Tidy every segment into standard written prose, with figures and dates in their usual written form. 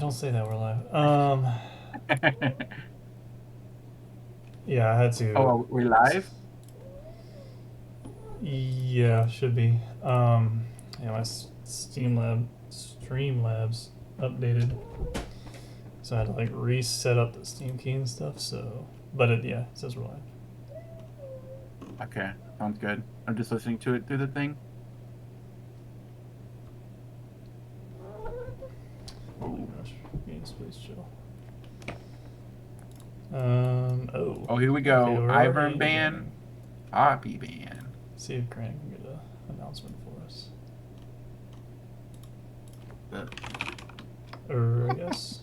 don't say that we're live. Yeah, I had Oh, to. are we live? Yeah, should be. Yeah, my Streamlabs updated, so I had to like reset up the Steam key and stuff. So, but yeah, it says we're live. Okay, sounds good. I'm just listening to it through the thing. Oh my Oh, gosh, games, please chill. Oh, oh, here we okay, go. we're already Ivern in the ban, game. Poppy ban. See if Crank can get an announcement for us. But Or I guess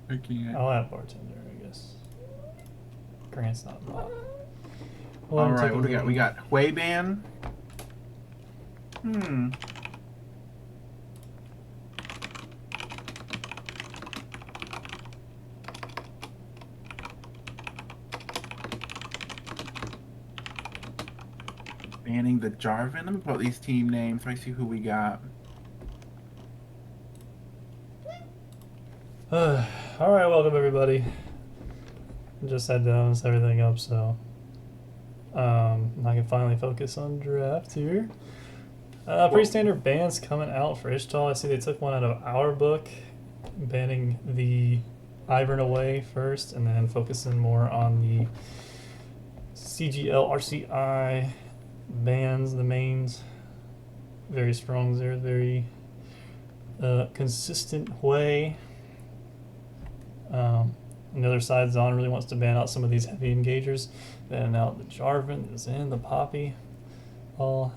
I can't. I'll have bartender. I guess Grant's not bot. We'll let All him right, take a what do we got? We little. got Hui ban. Hmm. Banning the Jarvan. Let me pull out these team names so I see who we got. All right, welcome everybody. Just had to set everything up, so I can finally focus on draft here. Pretty Whoa. standard bans coming out for Ixtal. I see they took one out of our book, banning the Ivern away first, and then focusing more on the CGL RCI bans, the mains. Very strong there, very consistent way. On the other side, Zaun really wants to ban out some of these heavy engagers. Ban out the Jarvan, the Zen, the Poppy. All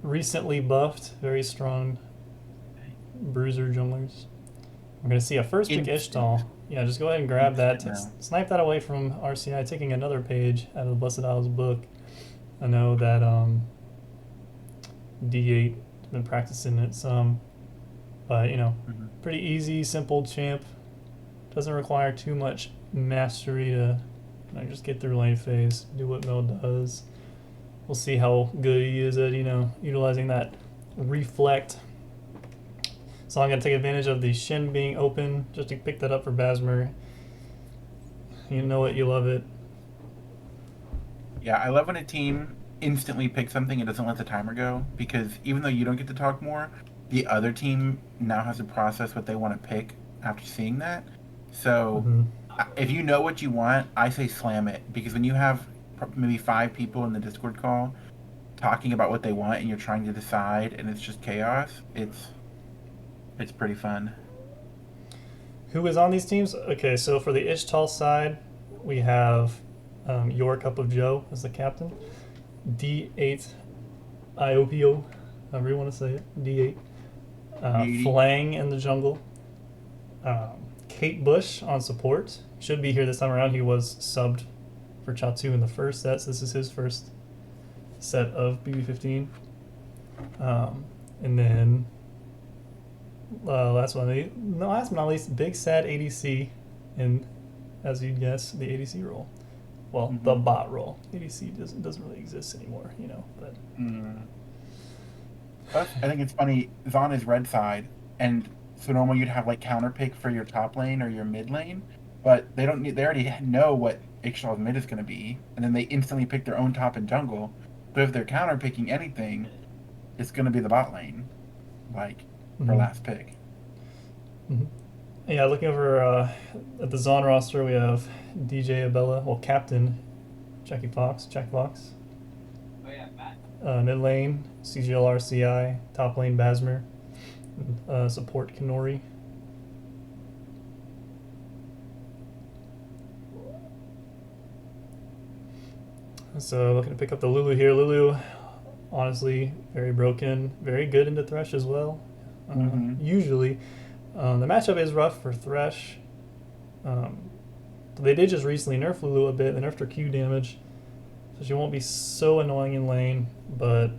recently buffed, very strong bruiser junglers. We're going to see a first pick Instant. Ixtal. Yeah, just go ahead and grab that. Instant now. Snipe that away from RCI, taking another page out of the Blessed Isles book. I know that D8 has been practicing it some, but Mhm. pretty easy, simple champ. Doesn't require too much mastery to just get through lane phase, do what Mel does. We'll see how good he is at utilizing that reflect. So I'm gonna take advantage of the Shin being open just to pick that up for Basmer. You know it, you love it. Yeah, I love when a team instantly picks something and doesn't let the timer go because even though you don't get to talk more, the other team now has to process what they want to pick after seeing that. So Mm-hmm. if you know what you want, I say slam it because when you have maybe five people in the Discord call talking about what they want and you're trying to decide and it's just chaos, it's pretty fun. Who is on these teams? Okay, so for the Ishtal side, we have Your Cup of Joe as the captain. D8 IOPO, however you want to say it. D8. Beauty. Flang in the jungle. Kate Bush on support. Should be here this time around. He was subbed for Chatu in the first set, so this is his first set of BB15. And then last one, no, last but not least, Big Sad ADC, and as you'd guess, the ADC role. Well, the Mm-hmm. bot role. ADC doesn't really exist anymore, but Mm. Plus, I think it's funny. Zaun is red side, and so normally you'd have like counter pick for your top lane or your mid lane, but they don't need. They already know what Ixtal's mid is going to be, and then they instantly pick their own top and jungle. So if they're counter picking anything, it's going to be the bot lane, like for mm-hmm. last pick. Mm-hmm. Yeah, looking over at the Zaun roster, we have DJ Abella, well, Captain Jack Fox. Mid lane, CGLRCI. Top lane, Basmer. Support, Kenori. So looking to pick up the Lulu here. Lulu, honestly, very broken. Very good into Thresh as well. Mm-hmm. Usually. The matchup is rough for Thresh. Um, they did just recently nerf Lulu a bit. They nerfed her Q damage, so she won't be so annoying in lane. But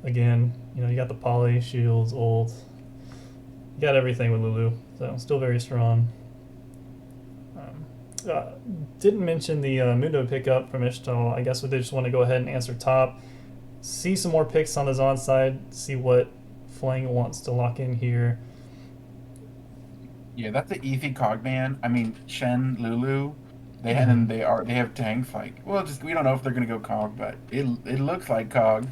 again, you got the poly, shields, ult. You got everything with Lulu, so still very strong. Um, uh, didn't mention the Mundo pickup from Ixtal. I guess we just want to go ahead and answer top. See some more picks on the Zaun side. See what Flang wants to lock in here. Yeah, that's an easy cog man. I mean, Shen, Lulu, and Hmm. then they have tanks. Like, well, just we don't know if they're gonna go cog, but it looks like cog.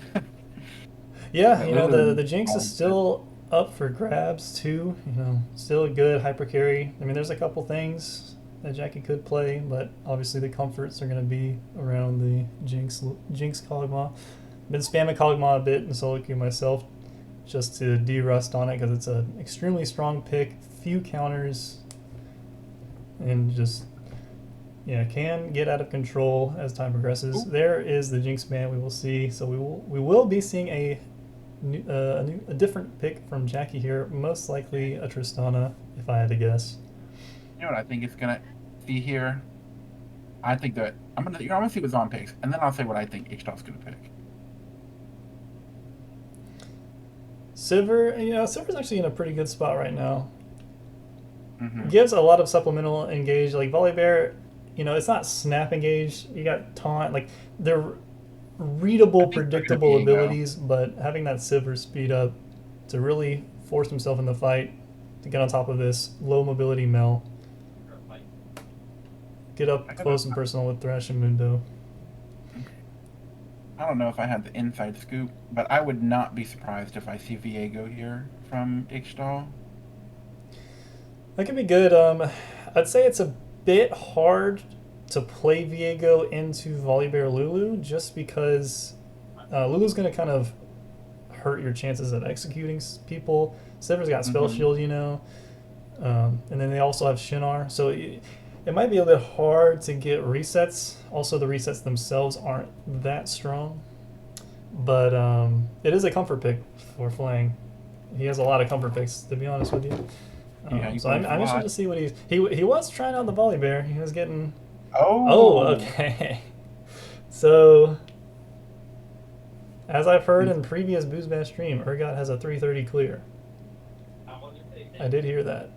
Yeah, That you know Lulu the and Jinx is cog, but still up for grabs too. You know, still a good hyper carry. I mean, there's a couple things that Jackie could play, but obviously the comforts are going to be around the Jinx Kog'Maw. Been spamming Kog'Maw a bit in solo queue myself, just to de-rust on it because it's an extremely strong pick, few counters, and just yeah can get out of control as time progresses. ooh, There is the Jinx man we will see. So we will be seeing a different pick from Jackie here, most likely a Tristana, if I had to guess. you know what I think it's gonna see here. I think that I'm gonna see what Zaun picks, and then I'll say what I think Ixtal's gonna pick. Sivir, you know, Sivir's actually in a pretty good spot right now. Mm-hmm. Gives a lot of supplemental engage, like Volibear. You know, it's not snap engage. You got taunt, like they're I readable, think they're gonna predictable Viego. abilities, but having that Sivir speed up to really force himself in the fight to get on top of this low mobility Mel, get I up gotta. close and personal with Thresh and Mundo. I don't know if I had the inside scoop, but I would not be surprised if I see Viego here from Ixtal. That could be good. I'd say it's a bit hard to play Viego into Volibear Lulu just because Lulu's going to kind of hurt your chances at executing people. Sever's got Spell Mm-hmm. Shield, you know, and then they also have Shinar, so it might be a bit hard to get resets. Also, the resets themselves aren't that strong, but it is a comfort pick for Flang. He has a lot of comfort picks, to be honest with you. Yeah, he So plays a I'm interested lot. to see what he was trying out the volley bear. He was getting oh Oh, okay. So as I've heard in previous Booze Bash stream, Urgot has a 330 clear. I did hear that.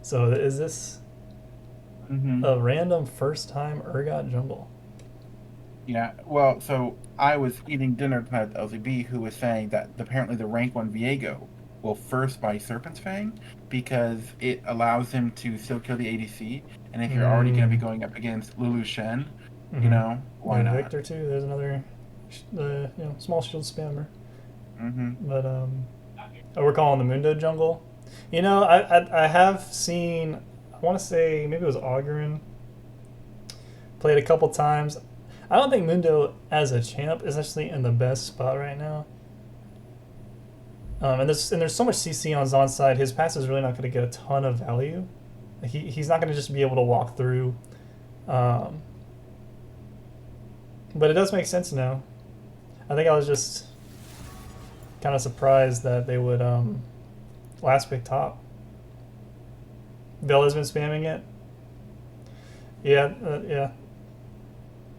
So is this mm-hmm. a random first time Urgot jungle? Yeah. Well, so I was eating dinner tonight with LZB, who was saying that apparently the rank one Viego will first buy Serpent's Fang because it allows him to still kill the ADC, and if you're already going to be Mm. going up against Lulu Shen, Mm-hmm. why Yeah, not? Victor too. There's another small shield spammer. Mm-hmm. But oh, we're calling the Mundo jungle. You know, I have seen. I want to say maybe it was Augurin. Played a couple times. I don't think Mundo as a champ is actually in the best spot right now. And there's so much CC on Zaun's side. His pass is really not going to get a ton of value. He's not going to just be able to walk through. Um, but it does make sense now. I think I was just kind of surprised that they would last pick top. Bella's been spamming it. Yeah, yeah.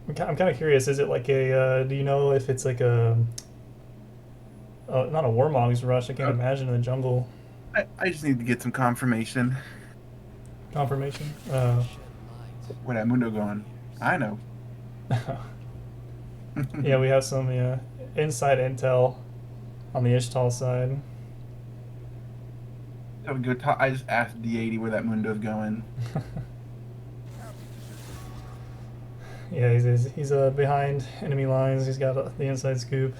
I'm kind of curious. Is it like a? Do you know if it's like a? Not a Warmong's rush. I can't imagine in the jungle I just need to get some confirmation. confirmation. Where that Mundo going? I know. Yeah, we have some inside intel on the Ixtal side. So we go I just asked D80 where that Mundo's going. Yeah, he's behind enemy lines. He's got the inside scoop.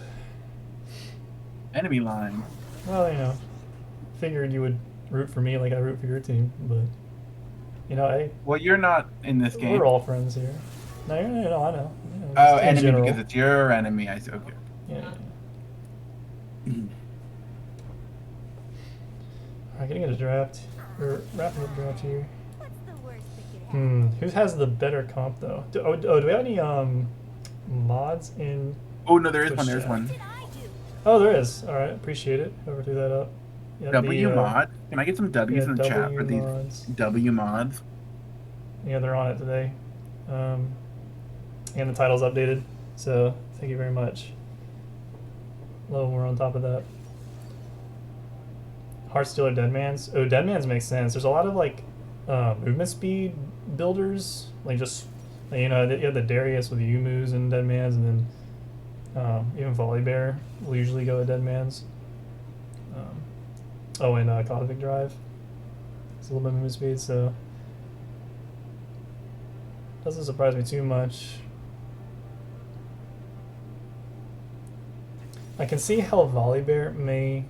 Enemy line. Well, you know, figured you would root for me like I root for your team, but you know, hey, Well, you're not in this we're game. all friends here. No, no, I know. You know, Oh, just in enemy general. because it's your enemy. I see. Okay. Yeah. Alright, getting into draft. Or wrapping up draft here. Who has the better comp though? Do we have any mods in Oh no, there is Twitch one. There's chat? one. Oh, there is. All right, appreciate it. Whoever threw that up. Yeah, W mod. Can I get some W's in the chat W for these mods. W mods? Yeah, they're on it today, and the title's updated. So thank you very much. Love, we're on top of that. Heartstealer Deadman's. Oh, Deadman's makes sense. There's a lot of like movement speed builders, like just you know you have the Darius with Yumus and Deadman's, and then even Volibear will usually go with Deadman's. Oh, and Cosmic Drive. a little bit of move speed, so doesn't surprise me too much. I can see how Volibear may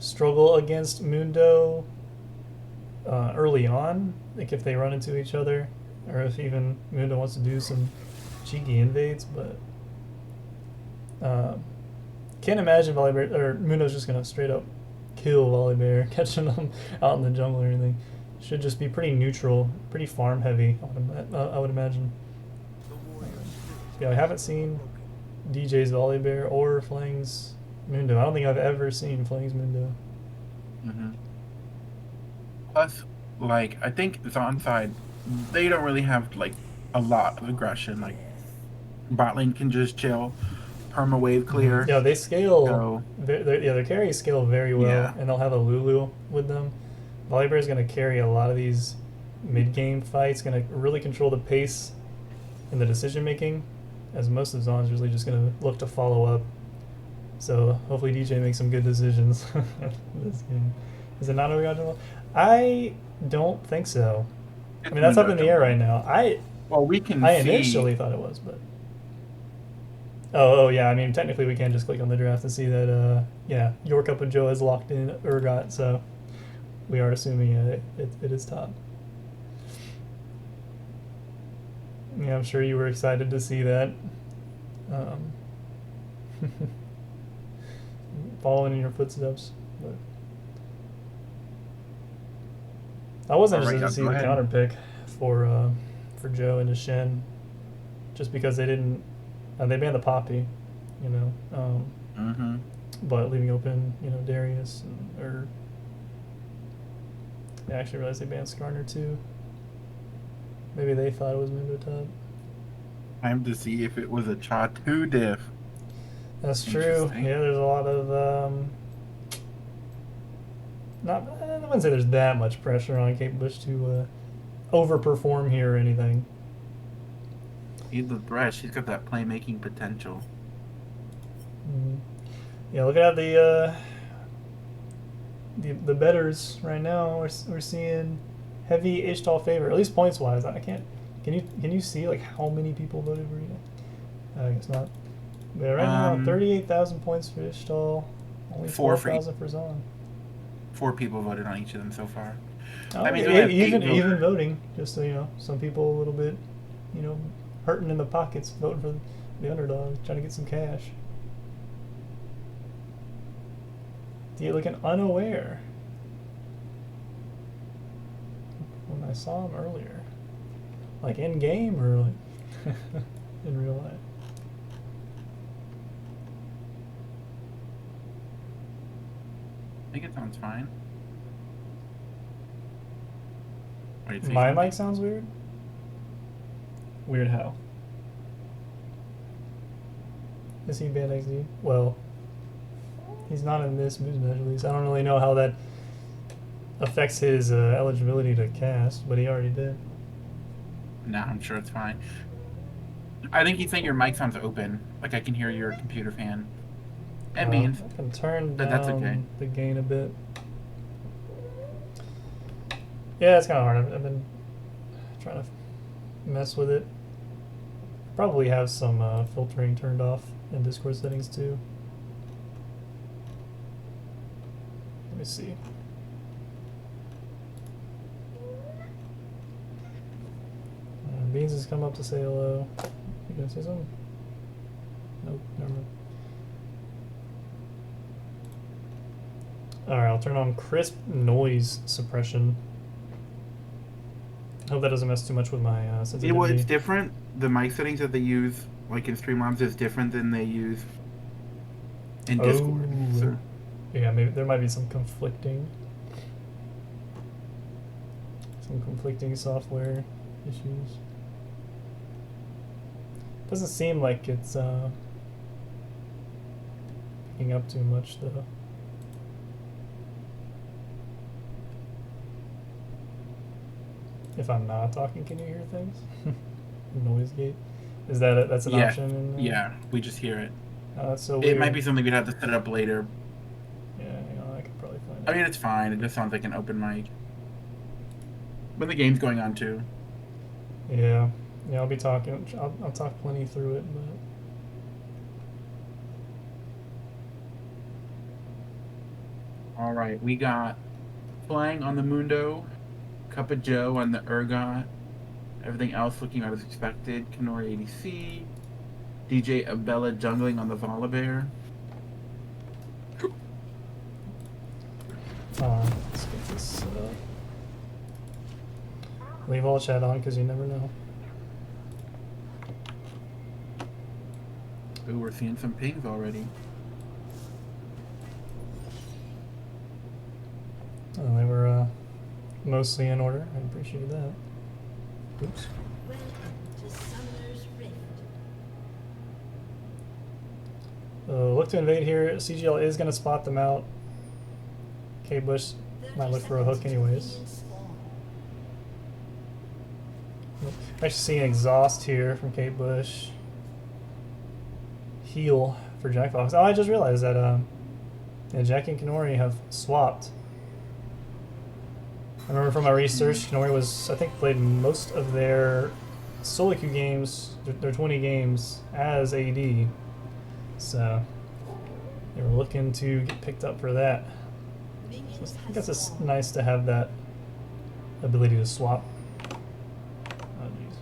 struggle against Mundo early on, like if they run into each other, or if even Mundo wants to do some cheeky invades, but can't imagine Volibear or Mundo's just gonna straight up kill Volibear, catching them out in the jungle or anything. Should just be pretty neutral, pretty farm heavy, I would imagine. Yeah, I haven't seen DJ's Volibear or Flang's Mundo. I don't think I've ever seen Flang's Mundo. Mm-hmm. Plus, like, I think Zaun side, they don't really have, like, a lot of aggression. Like, bot lane can just chill, perma wave clear. Yeah, they scale. So, Their carries scale very well, Yeah. and they'll have a Lulu with them. Volibear is going to carry a lot of these mid-game fights, going to really control the pace and the decision making, as most of Zaun's really just going to look to follow up. So hopefully DJ makes some good decisions this game. Is it not overgotten? I don't think so. I mean, that's up in the air right now. well, we can I see. initially thought it was, but oh yeah. I mean, technically we can just click on the draft and see that yeah, Your Cup of Joe has locked in Urgot, so we are assuming it is top. Yeah, I'm sure you were excited to see that. Following in your footsteps, but I was interested to see the counter pick for Joe into Shen, just because they didn't they banned the Poppy, you know, but leaving open Darius or I actually realized they banned Skarner too. Maybe they thought it was Mundo top. Time to see if it was a Cha-2 diff. That's true. Yeah, there's a lot of I wouldn't say there's that much pressure on Kate Bush to overperform here or anything. He's the threat. She's got that playmaking potential. Yeah, looking at the betters right now, we're seeing heavy Ixtal favor, at least points wise. I can't. Can you see like how many people voted for you? I guess not. Yeah, right now 38,000 points for Ixtal, only 4,000 for Zaun. 4 people voted on each of them so far. Oh, I mean, even voting, just so some people a little bit, hurting in the pockets, voting for the underdog, trying to get some cash. D looking unaware. When I saw him earlier, like in game or like in real life. I think it sounds fine. My mic sounds weird? Weird how? Is he banned XD? Well, he's not in this movement at least. I don't really know how that affects his eligibility to cast, but he already did. Nah, I'm sure it's fine. I think he's saying your mic sounds open. Like I can hear your computer fan. It means. I can turn But that's okay. down the gain a bit. Yeah, it's kind of hard. I've been trying to mess with it. Probably have some filtering turned off in Discord settings too. Let me see. Beans has come up to say hello. You gonna say something? Nope, never mind. Alright, I'll turn on crisp noise suppression. Hope that doesn't mess too much with my sensitivity. Well, it's different. The mic settings that they use, like in Streamlabs, is different than they use in Discord. So. Yeah, maybe there might be some conflicting software issues. Doesn't seem like it's picking up too much though. If I'm not talking, can you hear things? Noise gate. Is that that's an option? Yeah, we just hear it. That's so weird. It might be something we'd have to set up later. Yeah, I could probably find it. I mean, it's fine. It just sounds like an open mic. when the game's going on too. Yeah. Yeah, I'll be talking. I'll talk plenty through it, but. All right, we got Flying on the Mundo, Cup of Joe on the Urgot, everything else looking as expected. Kenori ADC, DJ Abella jungling on the Volibear. Let's get this set up. Leave all chat on because you never know. Ooh, we're seeing some pings already. They were mostly in order. I appreciate that. Oops. Look to invade here. CGL is going to spot them out. K Bush might look for a hook anyways. Actually seeing exhaust here from Kate Bush. Heal for Jack Fox. Oh, I just realized that yeah, Jack and Kenori have swapped. I remember from my research, Kenori was, I think, played most of their solo queue games, their 20 games, as AD. So they were looking to get picked up for that. So I guess it's nice to have that ability to swap. Oh, jeez.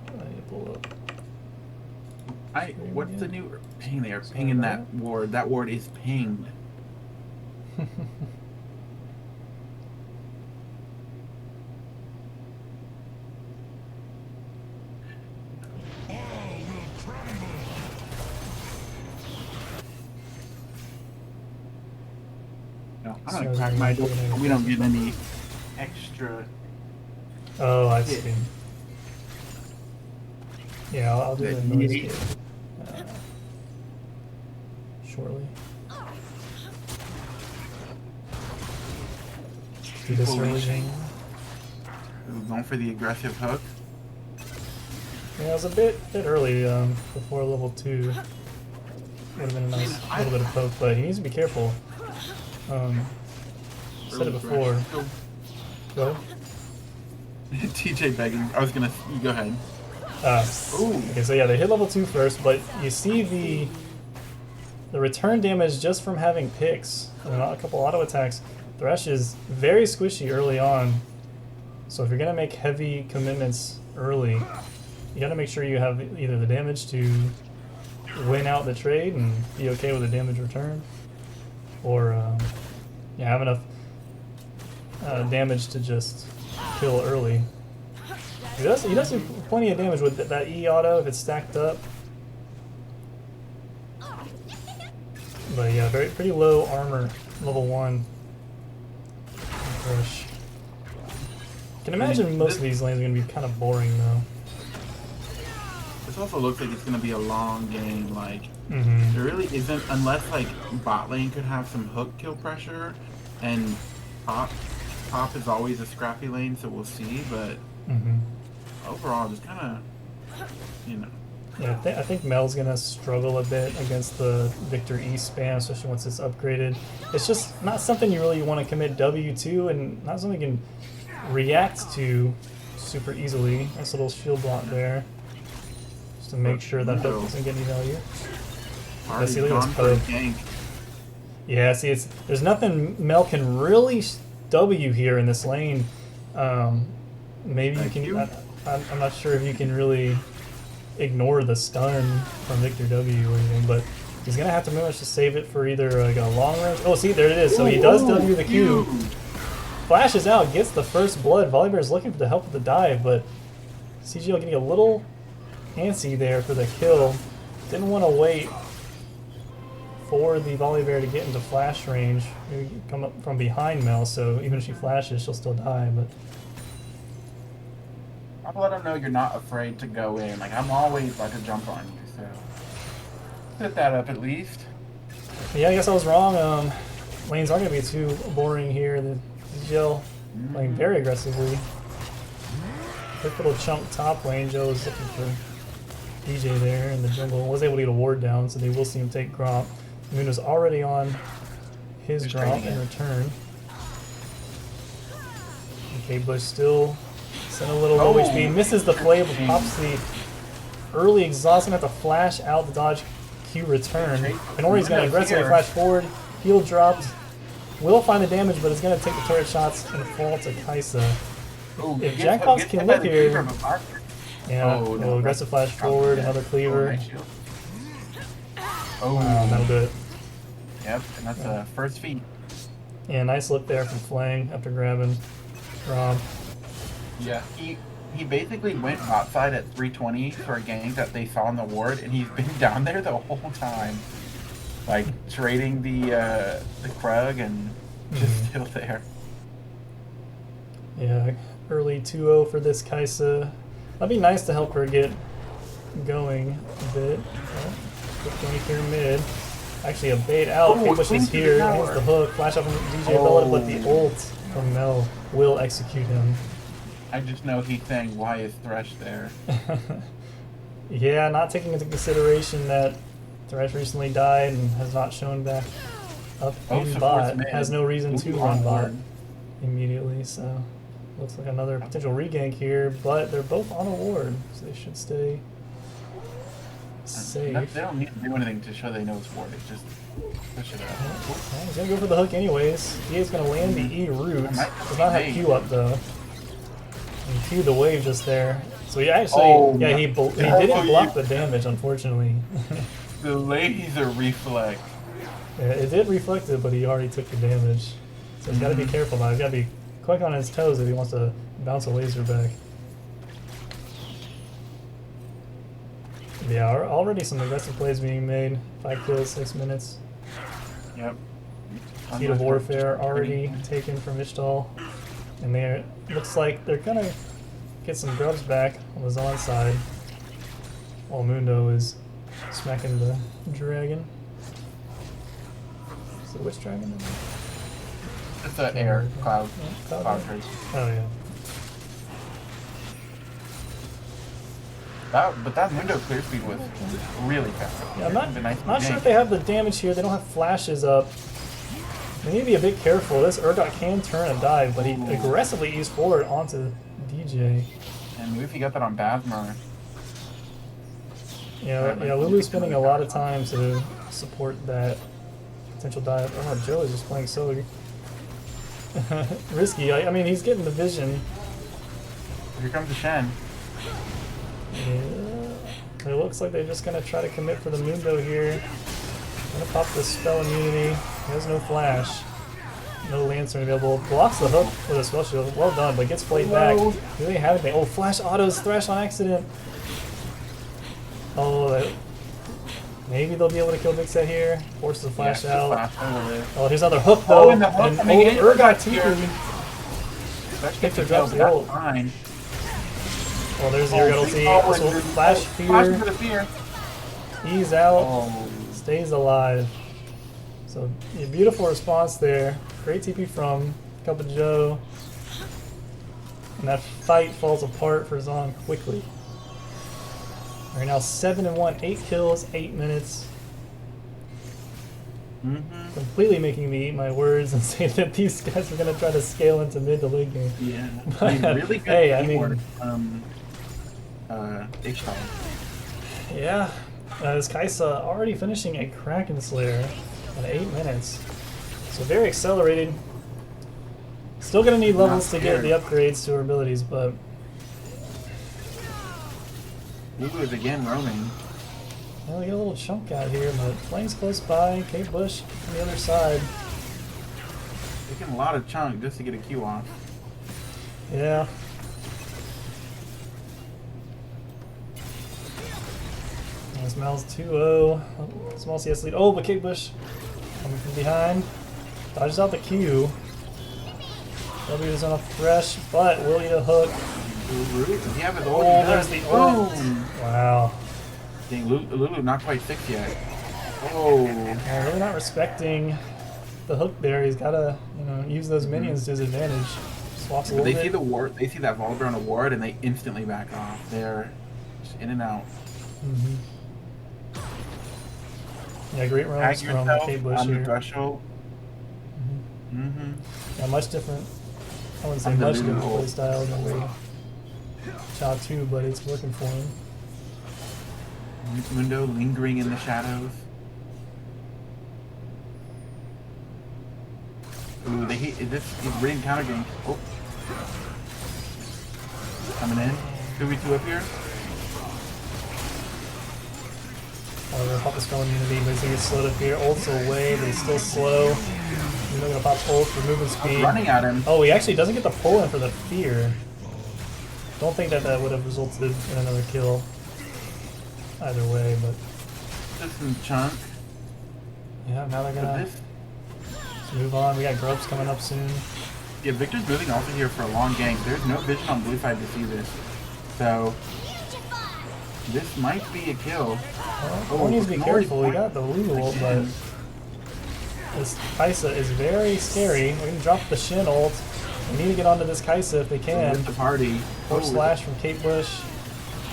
I need to pull up. What's the new ping there? Pinging that ward. That ward is pinged. No, I'm gonna crack my door. We don't get any extra. Oh, I see. Yeah, I'll do the noise gate shortly. Do this early game. Going for the aggressive hook. Yeah, it was a bit early before level 2. Would have been a nice little bit of poke, but he needs to be careful. Said it before. Go ahead. TJ begging. I was gonna. You go ahead. Okay, so yeah, they hit level 2 first, but you see the return damage just from having picks and a couple auto attacks. Thresh is very squishy early on, so if you're gonna make heavy commitments early, you gotta make sure you have either the damage to win out the trade and be okay with the damage return, or yeah, have enough damage to just kill early. He does do plenty of damage with that E auto if it's stacked up. But yeah, pretty low armor, level 1. Push. I can imagine most of these lanes are going to be kind of boring though. This also looks like it's going to be a long game. Like, Mm-hmm. there really isn't, unless like bot lane could have some hook kill pressure, and top is always a scrappy lane, so we'll see. But Mm-hmm. overall, just kind of, you know. Yeah, I think Mel's gonna struggle a bit against the Victor E spam, especially once it's upgraded. It's just not something you really want to commit W to, and not something you can react to super easily. Nice little shield block there, just to make sure that hook doesn't get any value. Yeah, see, there's nothing Mel can really W here in this lane. Maybe you can. I'm not sure if you can really ignore the stun from Victor W or anything, but he's gonna have to manage to save it for either like a long range. Oh, see, there it is. So he does W the Q, flashes out, gets the first blood. Volibear's looking for the help with the dive, but CGL getting a little antsy there for the kill. Didn't want to wait for the Volibear to get into flash range. Maybe come up from behind Mel, so even if she flashes, she'll still die. But I'll let them know you're not afraid to go in. Like, I'm always like a jump on you, so set that up at least. Yeah, I guess I was wrong. Lanes aren't going to be too boring here. The Jill playing very aggressively. Quick little chunk top lane. Joe is looking for DJ there in the jungle. Was able to get a ward down, so they will see him take Gromp. Moon was already on his Gromp in return. Kate Bush still sent a little low HP. Misses the play, but pops the early exhaust. Gonna have to flash out the dodge Q return. And Ori's gonna aggressively flash forward. Heal dropped. Will find the damage, but it's gonna take the turret shots and fall to Kaisa. If Jackbox can live here. Yeah, aggressive flash forward, another cleaver. That'll do it. Yep, and that's a first feat. Yeah, nice look there from Flang after grabbing Rob. Yeah, he basically went outside at 320 for a gank that they saw in the ward, and he's been down there the whole time, like trading the Krug and just still there. Yeah, early 2-0 for this Kaisa. That'd be nice to help her get going a bit. Quick journey here mid. Actually, a bait out. Kate Bush is here. There's the hook. Flash up from DJ Bella, but the ult from Mel will execute him. I just know he's saying, why is Thresh there? Yeah, not taking into consideration that Thresh recently died and has not shown back up in bot. Has no reason to run bot immediately, so looks like another potential regank here, but they're both on a ward, so they should stay safe. They don't need to do anything to show they know it's ward. It's just push it up. Well, he's gonna go for the hook anyways. He is gonna land the E root. Does not have Q up though. And Q the wave just there. So he actually, he didn't block the damage, unfortunately. The laser reflect. Yeah, it did reflect it, but he already took the damage. So he's got to be careful now. He's got to be quick on his toes if he wants to bounce a laser back. Yeah, already some aggressive plays being made. 5 kills, 6 minutes. Yep. Heat of Warfare already taken from Ixtal. And they looks like they're going to get some grubs back on the Zaun side. While Mundo is smacking the dragon. Is it which dragon? It's an air cloud. Cloud trace. Oh yeah. But that Mundo clear speed was really fast. Yeah, I'm not sure if they have the damage here. They don't have flashes up. They need to be a bit careful. This Urgot can turn and dive, but he aggressively eased forward onto DJ. And maybe if he got that on Basmer. Yeah, Lulu's spending a lot of time to support that potential dive. Oh, Joe is just playing so risky. I mean, he's getting the vision. Here comes the Shen. Yeah. It looks like they're just going to try to commit for the Mundo here. Gonna pop the spell immunity. He has no flash. No Lantern available. Blocks the hook with a spell shield. Well done, but gets played back. Do they have anything? Oh, flash autos Thresh on accident. Oh, maybe they'll be able to kill Big Set here. Forces the flash out. Oh, here's another hook though. And Urgot TP. Victor drops the ult. Well, there's your ulti. So flash fear. He's out. Stays alive. So a beautiful response there. Great TP from Cup of Joe. And that fight falls apart for Zaun quickly. Right now 7-1, 8 kills, 8 minutes. Completely making me eat my words and say that these guys are going to try to scale into mid to late game. Yeah. I mean, really good Ixtal. Yeah. This Kaisa already finishing a Kraken Slayer in 8 minutes. So very accelerated. Still going to need levels to get the upgrades to her abilities, but... Lulu is again roaming. Well, we get a little chunk out here, but Flame's close by. Kate Bush on the other side. Taking a lot of chunk just to get a Q off. Yeah. Smells 2-0. Small CS lead. Oh, but Kate Bush coming from behind. Dodges out the Q. W is on a Thresh, but will eat a hook. Oh, there's the ult. Wow. Dang, Lulu not quite 6 yet. Oh. Yeah, really not respecting the hook there. He's got to, use those minions to his advantage. Swaps a little bit. See the ward. They see that Volibear on a ward, and they instantly back off. They're just in and out. Yeah, great roams from Kate Bush on here. The threshold. Yeah, much different I wouldn't say On the much Lulu different hole. playstyle than we Cha 2, but it's working for him. Mundo lingering in the shadows. Ooh, he's reading counter gank. Oh. Coming in. 2v2 up here. Oh, they're gonna pop the spell immunity, but he's gonna get slowed up here. Ult's away, but he's still slow. He's not gonna pop ult for movement speed. Running at him. Oh, he actually doesn't get the pull in for the fear. Don't think that would have resulted in another kill. Either way, but Just some chunk. yeah, now they're gonna This, move on. We got grubs coming up soon. yeah, Victor's moving also here for a long gank. There's no vision on blue side to see this. So, this might be a kill. Well, one needs to be careful. We got the Lulu ult, but this Kaisa is very scary. We're gonna drop the Shin ult. We need to get onto this Kaisa if they can. With the party. Force slash from Kate Bush.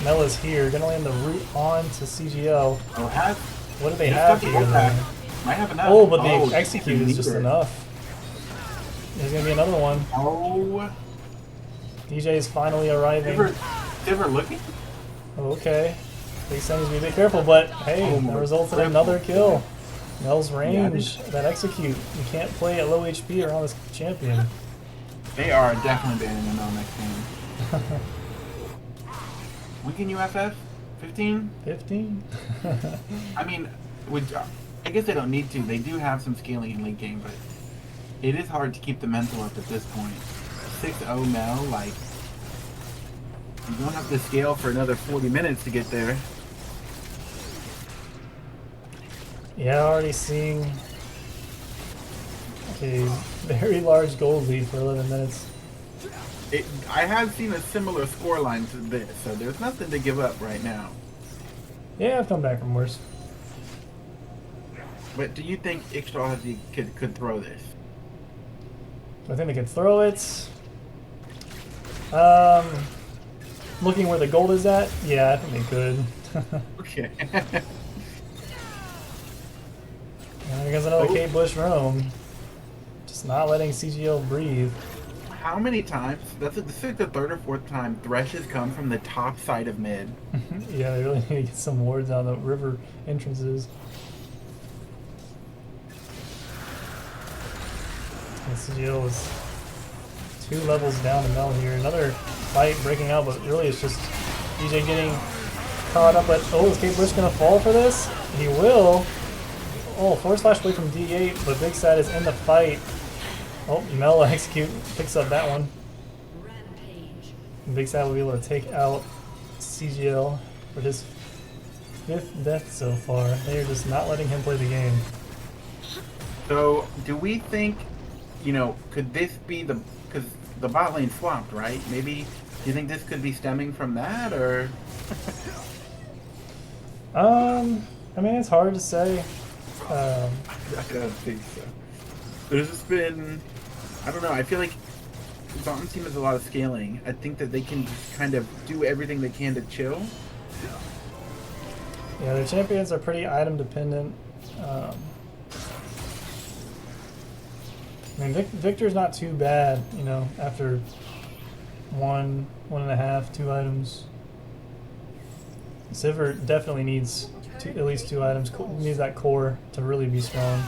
Mela's here. Gonna land the root on to CGL. Oh, have. What do they have here, though? Might have enough. Oh, but the execute is just neither. enough. There's gonna be another one. Oh. DJ is finally arriving. Ever looking? Oh, okay. Big Sam needs to be a bit careful, but hey, that results in another kill. Mel's range, that execute. You can't play at low HP around this champion. They are definitely banning the Mel next game. When can you FF? 15? 15? I mean, I guess they don't need to. They do have some scaling in late game, but it is hard to keep the mental up at this point. 6-0 Mel, like, you don't have to scale for another 40 minutes to get there. Yeah, already seeing a very large gold lead for 11 minutes. I have seen a similar scoreline to this, so there's nothing to give up right now. Yeah, I've come back from worse. But do you think Ixtal could throw this? I think they could throw it. Looking where the gold is at, yeah, I think they could. Okay. There's another Kate Bush roam. Just not letting CGL breathe. How many times? This is like the third or fourth time Thresh has come from the top side of mid. Yeah, they really need to get some wards on the river entrances. And CGL is 2 levels down to Mel here. Another fight breaking out, but really it's just DJ getting caught up. But oh, is Kate Bush gonna fall for this? He will. Oh, forward slash away from D8, but Big Sad is in the fight. Oh, Mel execute picks up that one. And Big Sad will be able to take out CGL for his 5th death so far. They are just not letting him play the game. So, do we think, could this be because the bot lane swapped, right? Maybe, do you think this could be stemming from that, or? I mean, it's hard to say. I don't think so. There's just been, I don't know, I feel like Zaun team has a lot of scaling. I think that they can just kind of do everything they can to chill. Yeah, their champions are pretty item dependent. I mean, Victor's not too bad, after 1, 1.5, 2 items. Sivir definitely needs at least 2 items. Needs that core to really be strong.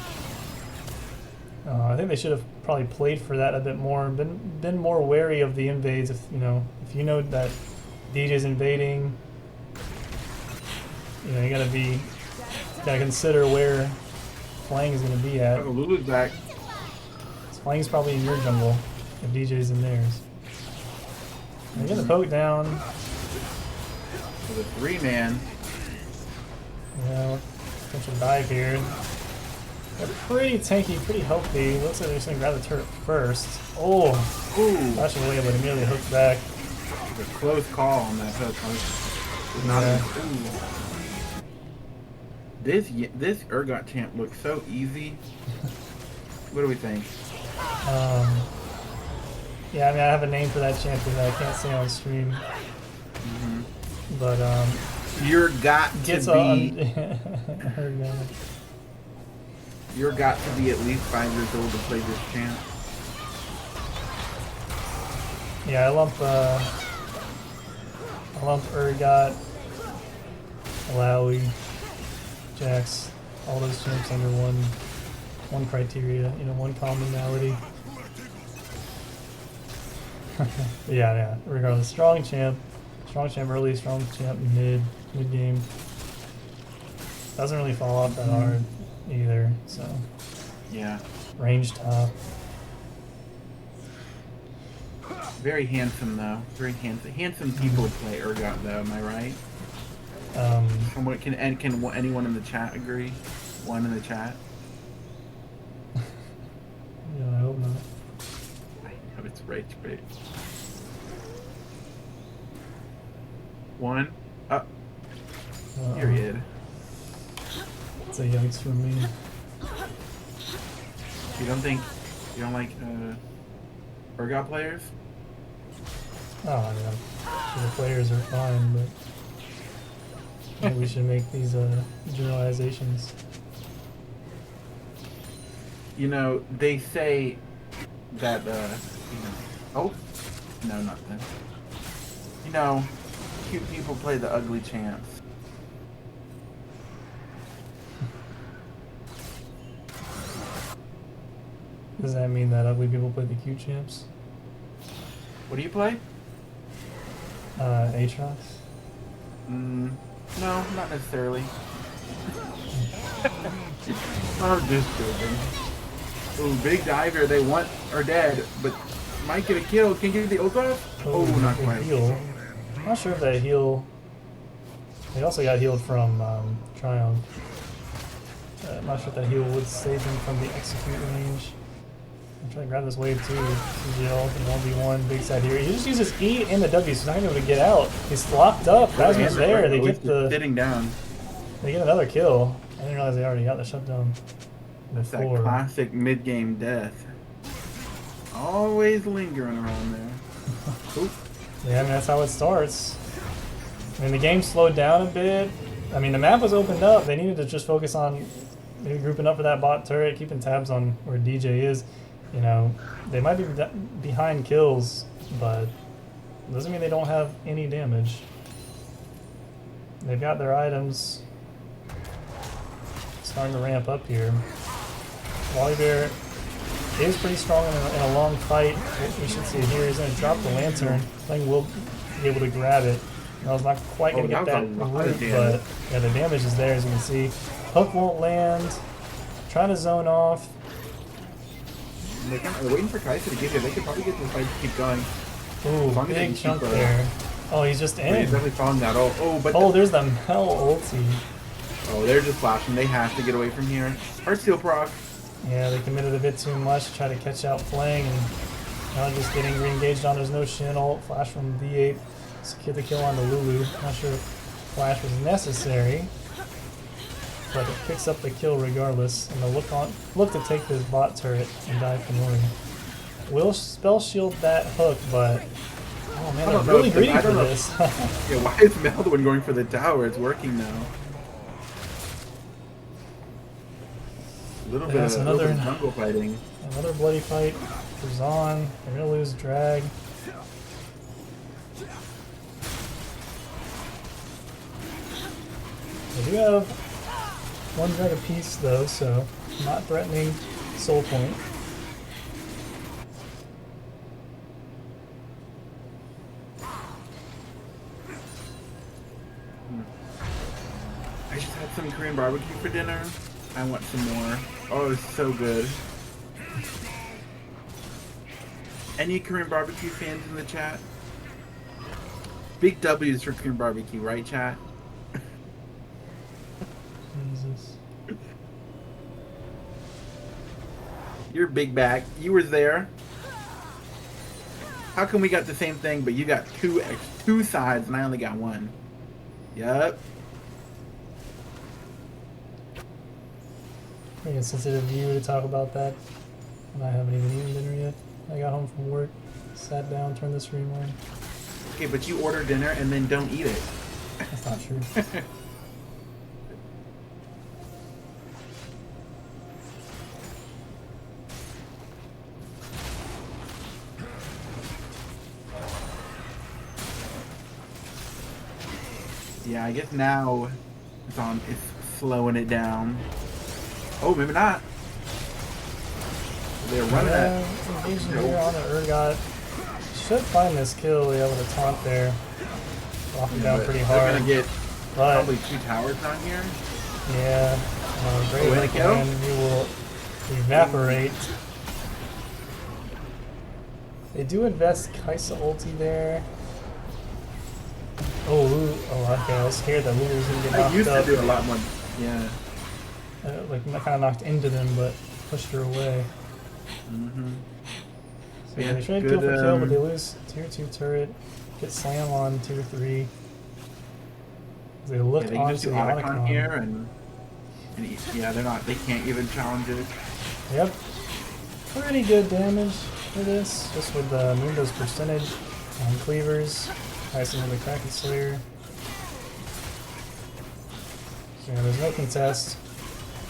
I think they should have probably played for that a bit more. Been more wary of the invades. If you know that DJ's invading, you gotta consider where Flang is gonna be at. Oh, Lulu's back. Flang's probably in your jungle if DJ's in theirs. They get the poke down. With a 3-man. Yeah, potential dive here. They're pretty tanky, pretty healthy. Looks like they're just gonna grab the turret first. Oh! Ooh! Flashing away, but immediately hooked back. It was a close call on that hook. This Urgot champ looks so easy. What do we think? Yeah, I mean, I have a name for that champion that I can't say on stream. But, You're got to be you're at least 5 years old to play this champ. Yeah, I lump Urgot, Alawi, Jax, all those champs under one criteria, you know, one commonality. Yeah. Regardless, strong champ early, strong champ mid game. Doesn't really fall off that hard either. So Yeah. range top. Very handsome though. Very handsome. Handsome people play Urgot though. Am I right? Can anyone in the chat agree? One in the chat. Yeah, I hope not. I know it's right. One. Up. Period. It's a yikes for me. You don't like Urgot players? Oh yeah, the players are fine, but maybe we should make these generalizations. You know, they say that oh no, nothing. You know, cute people play the ugly champs. Does that mean that ugly people play the cute champs? What do you play? Aatrox? No, not necessarily. I'm just joking. Ooh, big diver. They want are dead, but might get a kill. Can you get the ult off? Oh, not quite. Heal. I'm not sure if that heal. They also got healed from Triumph. I'm not sure if that heal would save him from the execute range. I'm trying to grab this wave too. CGL, 1v1, big side here. He just uses E and the W, so he's not going to be able to get out. He's locked up. Phasma's there. They get the sitting down. They get another kill. I didn't realize they already got the shutdown. That's that classic mid-game death. Always lingering around there. Yeah, I mean that's how it starts. I mean the game slowed down a bit. I mean the map was opened up. They needed to just focus on maybe grouping up for that bot turret, keeping tabs on where DJ is. You know, they might be behind kills, but it doesn't mean they don't have any damage. They've got their items. Starting to ramp up here. Volibear is pretty strong in a long fight. We should see it here. He's going to drop the lantern. Playing will be able to grab it. I was not quite going to get that root, but yeah, the damage is there as you can see. Hook won't land. Trying to zone off. They're waiting for Kaiser to get here. They could probably get this fight to keep going. Ooh, big chunk there. Oh, he's just in. He's definitely found that. Oh, there's the Mel ulti. Oh, they're just flashing. They have to get away from here. Heartsteel proc. Yeah, they committed a bit too much to try to catch out Flang, and now just getting re-engaged on. There's no Shin ult. Flash from D8. Secure the kill onto Lulu. Not sure if Flash was necessary, but it picks up the kill regardless. And they'll look to take this bot turret and dive for Nori. Will spell shield that hook, but oh man, they're really greedy for this. Yeah, why is Meldwin going for the tower? It's working now. A little bit of jungle fighting. Another bloody fight for Zaun. They're gonna lose drag. They do have one drag apiece though, so not threatening soul point. I just had some Korean barbecue for dinner. I want some more. Oh, it's so good. Any Korean barbecue fans in the chat? Big W's for Korean barbecue, right, chat? Jesus. You're big back. You were there. How come we got the same thing, but you got two sides and I only got one? Yup. Pretty insensitive of you to talk about that. And I haven't even eaten dinner yet. I got home from work, sat down, turned the stream on. Okay, but you order dinner and then don't eat it. That's not true. Yeah, I guess now Zaun is slowing it down. Oh, maybe not. They're running at. Engaging here on the Urgot. Should find this kill, yeah, with a taunt there. Lock him down pretty hard. They're gonna get but, probably 2 towers down here. Yeah. Great Link again. He will evaporate. They do invest Kaisa ulti there. Oh, okay. I was scared that Lulu was gonna get knocked up. I used to do a lot more. Yeah. Like kind of knocked into them, but pushed her away. So yeah, they try to kill for kill, but they lose tier 2 turret. Get slam on tier 3. They look they onto the Arcane here, and yeah, they can't even challenge it. Yep. Pretty good damage for this, just with Mundo's percentage on cleavers. Nice into the Kraken Slayer. So yeah, there's no contest.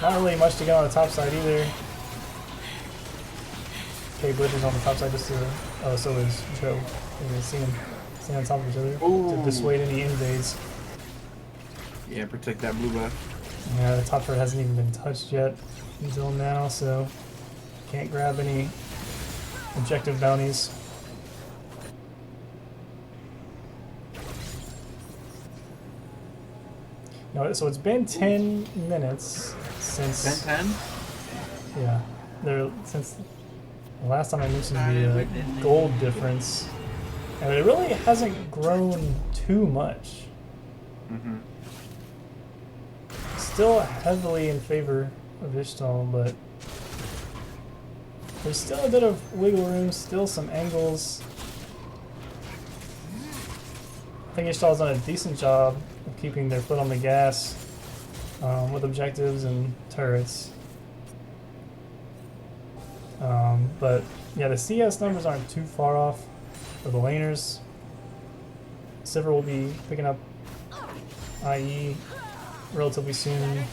Not really much to get on the top side either. Okay, Blitz is on the top side just to. Oh, so is Joe. You can see him on top of each other to dissuade any invades. Yeah, protect that blue buff. Yeah, the top turret hasn't even been touched yet until now, so can't grab any objective bounties. No, so it's been 10 minutes since. Ben 10? Yeah, since the last time I mentioned the gold difference, and it really hasn't grown too much. Still heavily in favor of Ixtal, but there's still a bit of wiggle room, still some angles. I think Ixtal's done a decent job of keeping their foot on the gas with objectives and turrets. But yeah, the CS numbers aren't too far off for the laners. Sivir will be picking up IE relatively soon.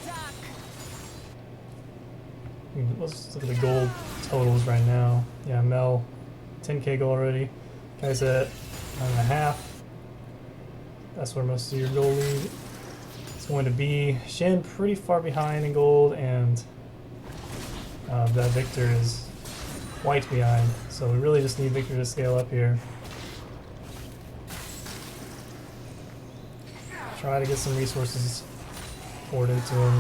Let's look at the gold totals right now. Yeah, Mel, 10k gold already. Guys at 9.5. That's where most of your gold lead is going to be. Shen pretty far behind in gold, and that Victor is quite behind. So we really just need Victor to scale up here. Try to get some resources poured into him.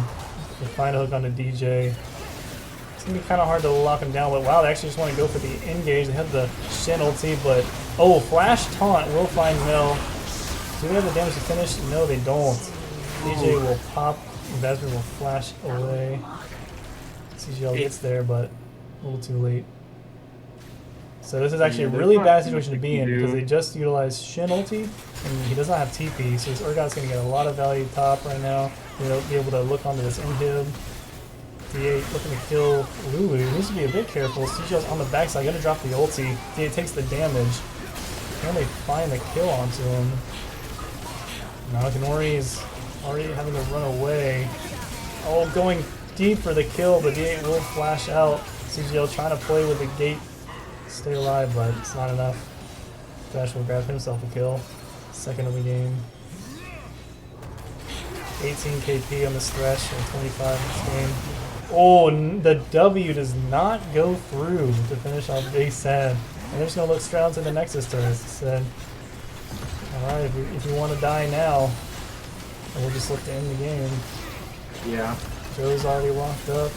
We'll find a hook on the DJ. It's gonna be kind of hard to lock him down, but wow, they actually just want to go for the engage. They have the Shen ulti, but oh, flash taunt will find Mel. Do they have the damage to finish? No, they don't. DJ will pop, Vesper will flash away. CGL gets there, but a little too late. So this is actually a really bad situation to be in because they just utilized Shen ulti, and he does not have TP, so his Urgot's going to get a lot of value top right now. He'll be able to look onto this inhib. D8 looking to kill Lulu. He needs to be a bit careful. CGL's on the backside, going to drop the ulti. D8 takes the damage. Can they find the kill onto him? Now Kanori is already having to run away. Oh, going deep for the kill, but D8 will flash out. CGL trying to play with the gate. Stay alive, but it's not enough. Dash will grab himself a kill. Second of the game. 18 KP on this Thresh and 25 in this game. Oh, the W does not go through to finish off Big Sad. And they're just going to look straight onto the Nexus turret, as I said. Alright, if you want to die now, we'll just look to end the game. Yeah. Joe's already locked up.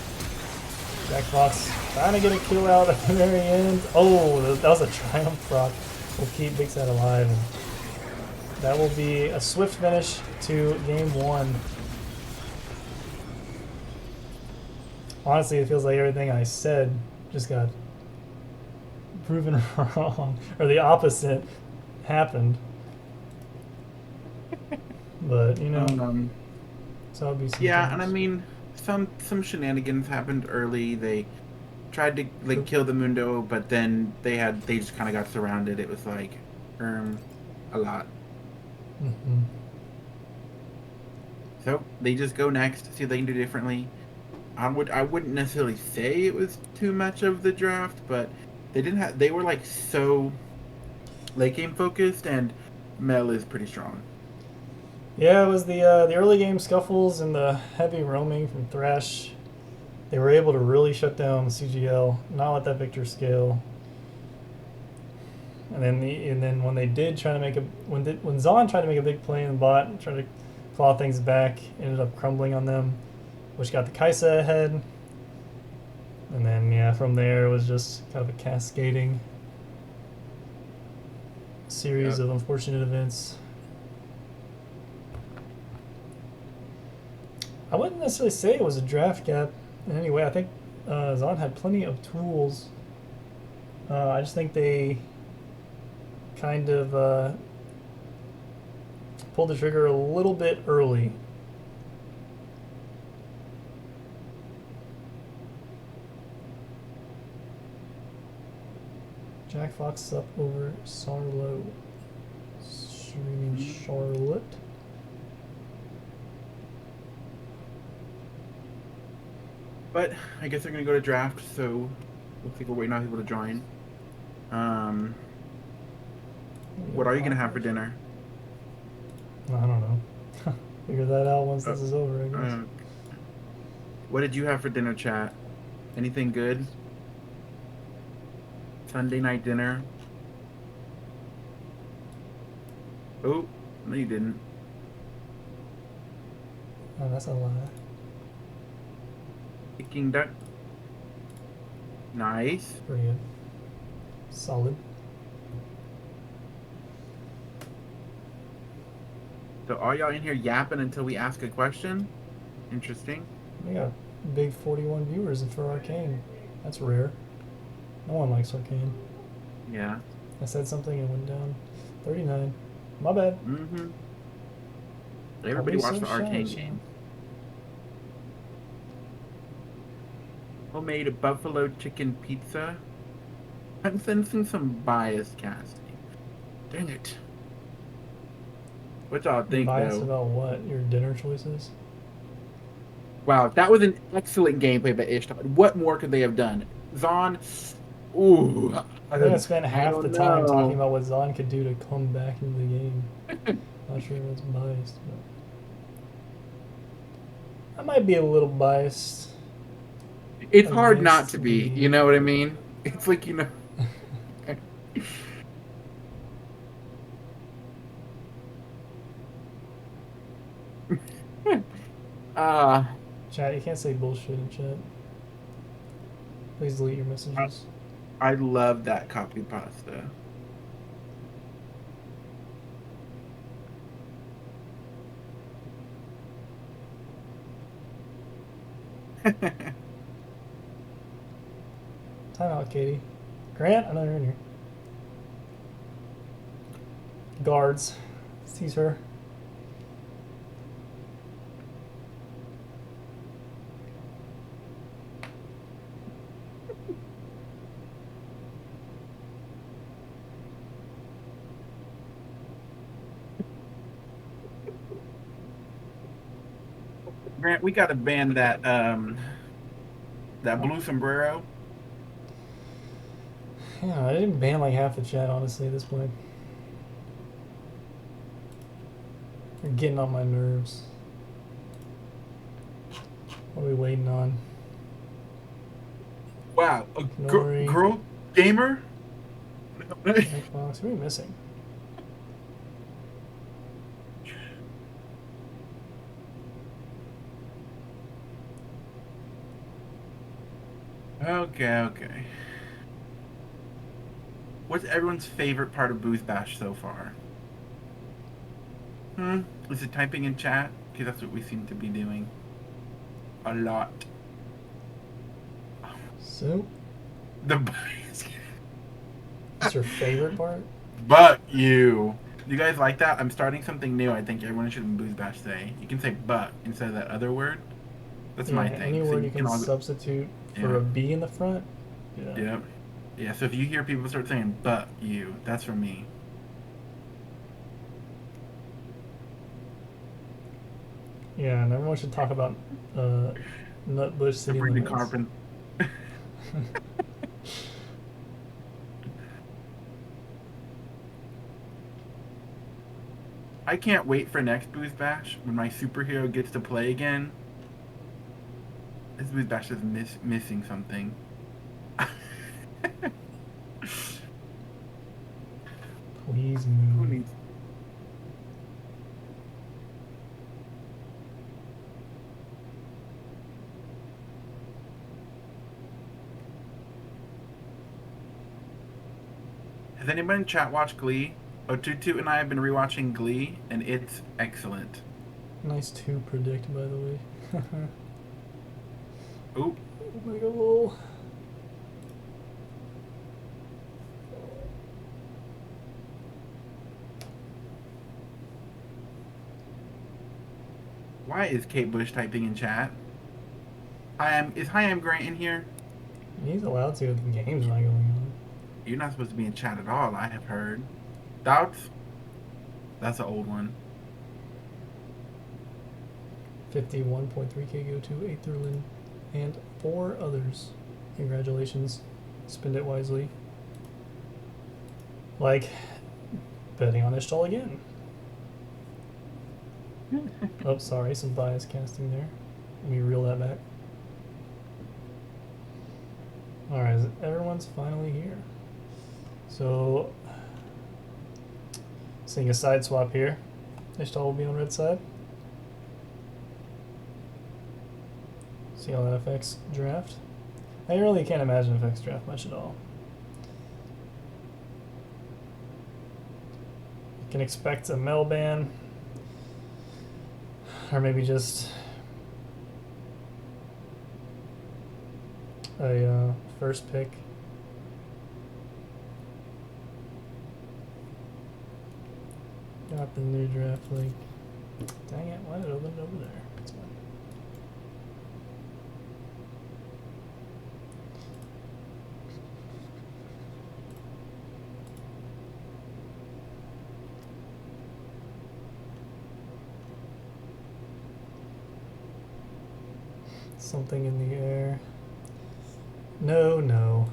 Jackbox trying to get a kill out at the very end. Oh, that was a triumph proc. We'll keep Big Sad alive. And that will be a swift finish to game 1. Honestly, it feels like everything I said just got proven wrong, or the opposite happened. But you know, so it'll be some yeah, and I mean, some shenanigans happened early. They tried to like kill the Mundo, but then they just kind of got surrounded. It was like, a lot. So they just go next, see what they can do differently. I wouldn't necessarily say it was too much of the draft, but they were like so late game focused, and Mel is pretty strong. Yeah, it was the early game scuffles and the heavy roaming from Thresh. They were able to really shut down CGL, not let that Victor scale. And then when they did try to make a when Zaun tried to make a big play in the bot and tried to claw things back, ended up crumbling on them, which got the Kaisa ahead. And then yeah, from there it was just kind of a cascading series Yep. of unfortunate events. I wouldn't necessarily say it was a draft gap in any way. I think Zaun had plenty of tools. I just think they kind of pulled the trigger a little bit early. Jack Fox up over Sarlo. Streaming Charlotte. But I guess they're gonna go to draft, so looks like we're waiting on people to join. Um, what are you gonna have for dinner? I don't know. Figure that out once this is over, I guess. What did you have for dinner, chat? Anything good? Sunday night dinner? Oh, no, you didn't. Oh, that's a lie. Peking duck. Nice. Pretty good. Solid. So are y'all in here yapping until we ask a question? Interesting. We got big 41 viewers for Arcane. That's rare. No one likes Arcane. Yeah. I said something and went down. 39. My bad. Mm-hmm. Everybody Don't be watched so the Arcane shy, game. Homemade buffalo chicken pizza. I'm sensing some bias casting. Dang it. What y'all think, Biased though? about what? Your dinner choices? Wow, that was an excellent gameplay by Ixtal. What more could they have done? Zaun, ooh, I think I spent I half the don't time talking know. about what Zaun could do to come back into the game. Not sure if that's biased, but I might be a little biased It's hard not against to be, the. you know what I mean? It's like, uh, Chat, you can't say bullshit in chat. Please delete your messages. I love that copy pasta. Time out, Katie. Grant, I know you're in here. Guards. Sees her. Grant, we gotta ban that blue sombrero. Yeah, I didn't ban like half the chat, honestly, at this point. You're getting on my nerves. What are we waiting on? Wow, a Nori. girl gamer? Xbox. Who are we missing? Okay. What's everyone's favorite part of Booth Bash so far? Is it typing in chat? Because that's what we seem to be doing. A lot. So, The what's your favorite part? but you. You guys like that? I'm starting something new. I think everyone should in Booth Bash say. You can say but instead of that other word. That's Yeah, my thing. any So word you can all substitute for yeah. a B in the front. Yeah. Yeah, so if you hear people start saying but you, that's from me. Yeah, and everyone should talk about Nutbush City Sabrina Limits. Carpenter. I can't wait for next Booze Bash when my superhero gets to play again. This Booze Bash is missing something. Please Who move. needs? Has anyone in chat watched Glee? Otutu and I have been rewatching Glee, and it's excellent. Nice to predict, by the way. Oop. Oh my god. Why is Kate Bush typing in chat? Is Hi Am Grant in here? He's allowed to if the game's not going on. You're not supposed to be in chat at all, I have heard. Doubts? That's an old one. 51.3k go to Aetherlin and 4 others. Congratulations. Spend it wisely. Like betting on Ixtal again. Oh, sorry, some bias casting there. Let me reel that back. Alright, everyone's finally here. So, seeing a side swap here. Ixtal will be on red side. See how that affects draft. I really can't imagine it affects draft much at all. You can expect a Mel ban. Or maybe just a first pick. Got the new draft link. Dang it, why did it open it over there? That's fine. Something in the air. No, no.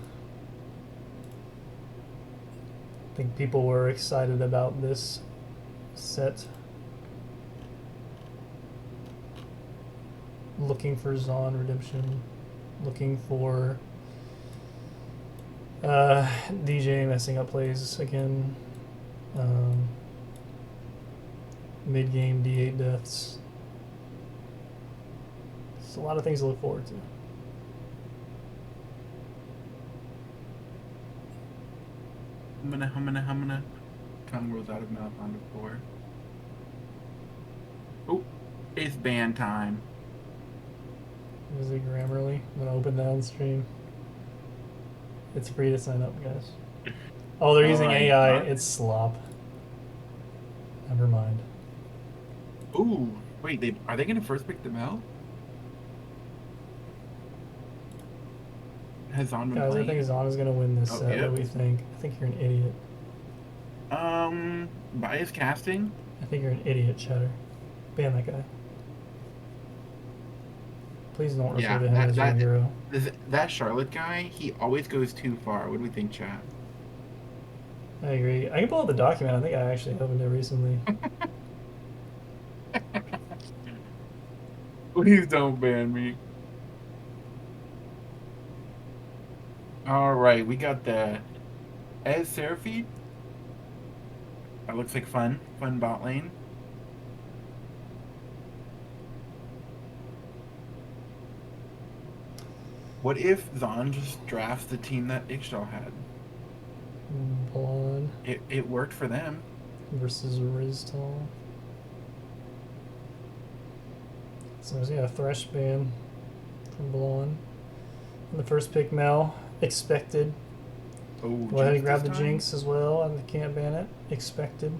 I think people were excited about this set. Looking for Zaun redemption. Looking for DJ messing up plays again. Mid-game D8 deaths. It's a lot of things to look forward to. Humana. Tongue rolls out of mouth on the floor. Oh, it's ban time. Is it Grammarly? I'm gonna open downstream. It's free to sign up, guys. Oh, they're using Alright, AI. alright. It's slop. Never mind. Ooh, wait, are they gonna first pick the Mel? Has Zaun been Guys, I playing? think Zaun is gonna win this Oh, set. yeah. What do we think? I think you're an idiot. Bias casting? I think you're an idiot, Cheddar. Ban that guy. Please don't refer Yeah, to him as your hero. that Charlotte guy, he always goes too far. What do we think, chat? I agree. I can pull up the document. I think I actually opened it recently. Please don't ban me. Alright, we got the Ez Seraphine. That looks like fun. Fun bot lane. What if Zaun just drafts the team that Ixtal had? Blonde It worked for them. versus Riztal. So yeah, Thresh ban from Blonde. And the first pick, Mel. Expected. Oh, Go ahead and Jinx grab the this time? Jinx as well, and can't ban it. Expected.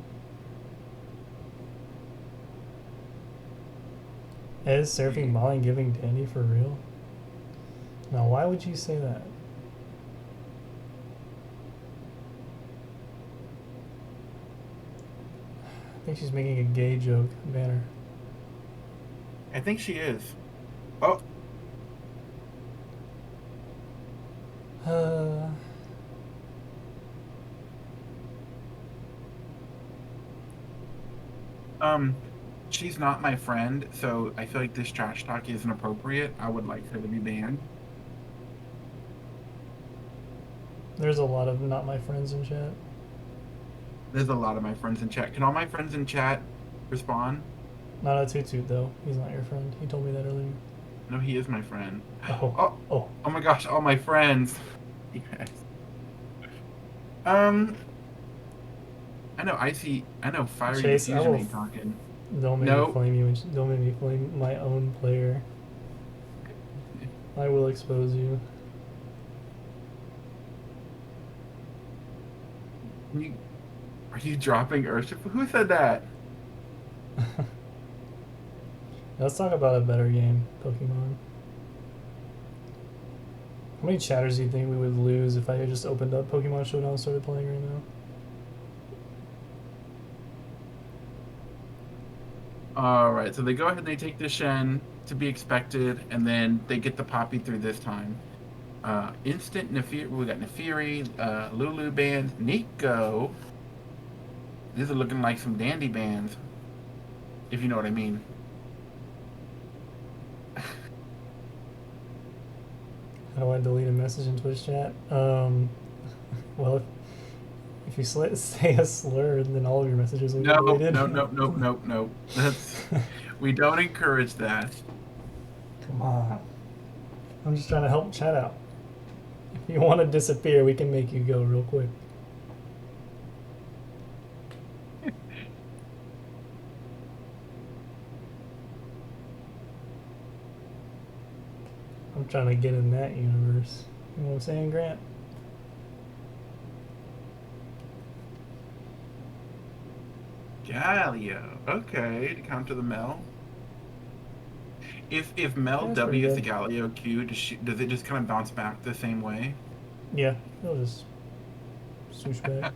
Is Seraphine Molly giving Dandy for real? Now, why would you say that? I think she's making a gay joke. Banner. I think she is. Oh, Um, she's not my friend, so I feel like this trash talk isn't appropriate. I would like her to be banned. There's a lot of not my friends in chat. There's a lot of my friends in chat. Can all my friends in chat respond? Not a toot toot though. He's not your friend. He told me that earlier. No, he is my friend. Oh, Oh, oh. oh my gosh, all my friends. Yes. Um, I know Fiery Chase, I Diffusion will. ain't talking. Don't make me No, flame you. Don't make me flame my own player. I will expose you. you, are you dropping Urshifu? Who said that? Let's talk about a better game, Pokemon. How many chatters do you think we would lose if I had just opened up Pokemon Showdown and started playing right now? Alright, so they go ahead and they take the Shen to be expected, and then they get the Poppy through this time. Instant Nefiri, we got Nefiri, Lulu band, Nico. These are looking like some dandy bands, if you know what I mean. How do I delete a message in Twitch chat? Well, if you say a slur, then all of your messages will No, get deleted. no. We don't encourage that. Come on. I'm just trying to help chat out. If you want to disappear, we can make you go real quick. I'm trying to get in that universe. You know what I'm saying, Grant? Galio. Okay, to counter the Mel. If Mel That's W is the pretty Galio Q, does it just kind of bounce back the same way? Yeah, it'll just swoosh back.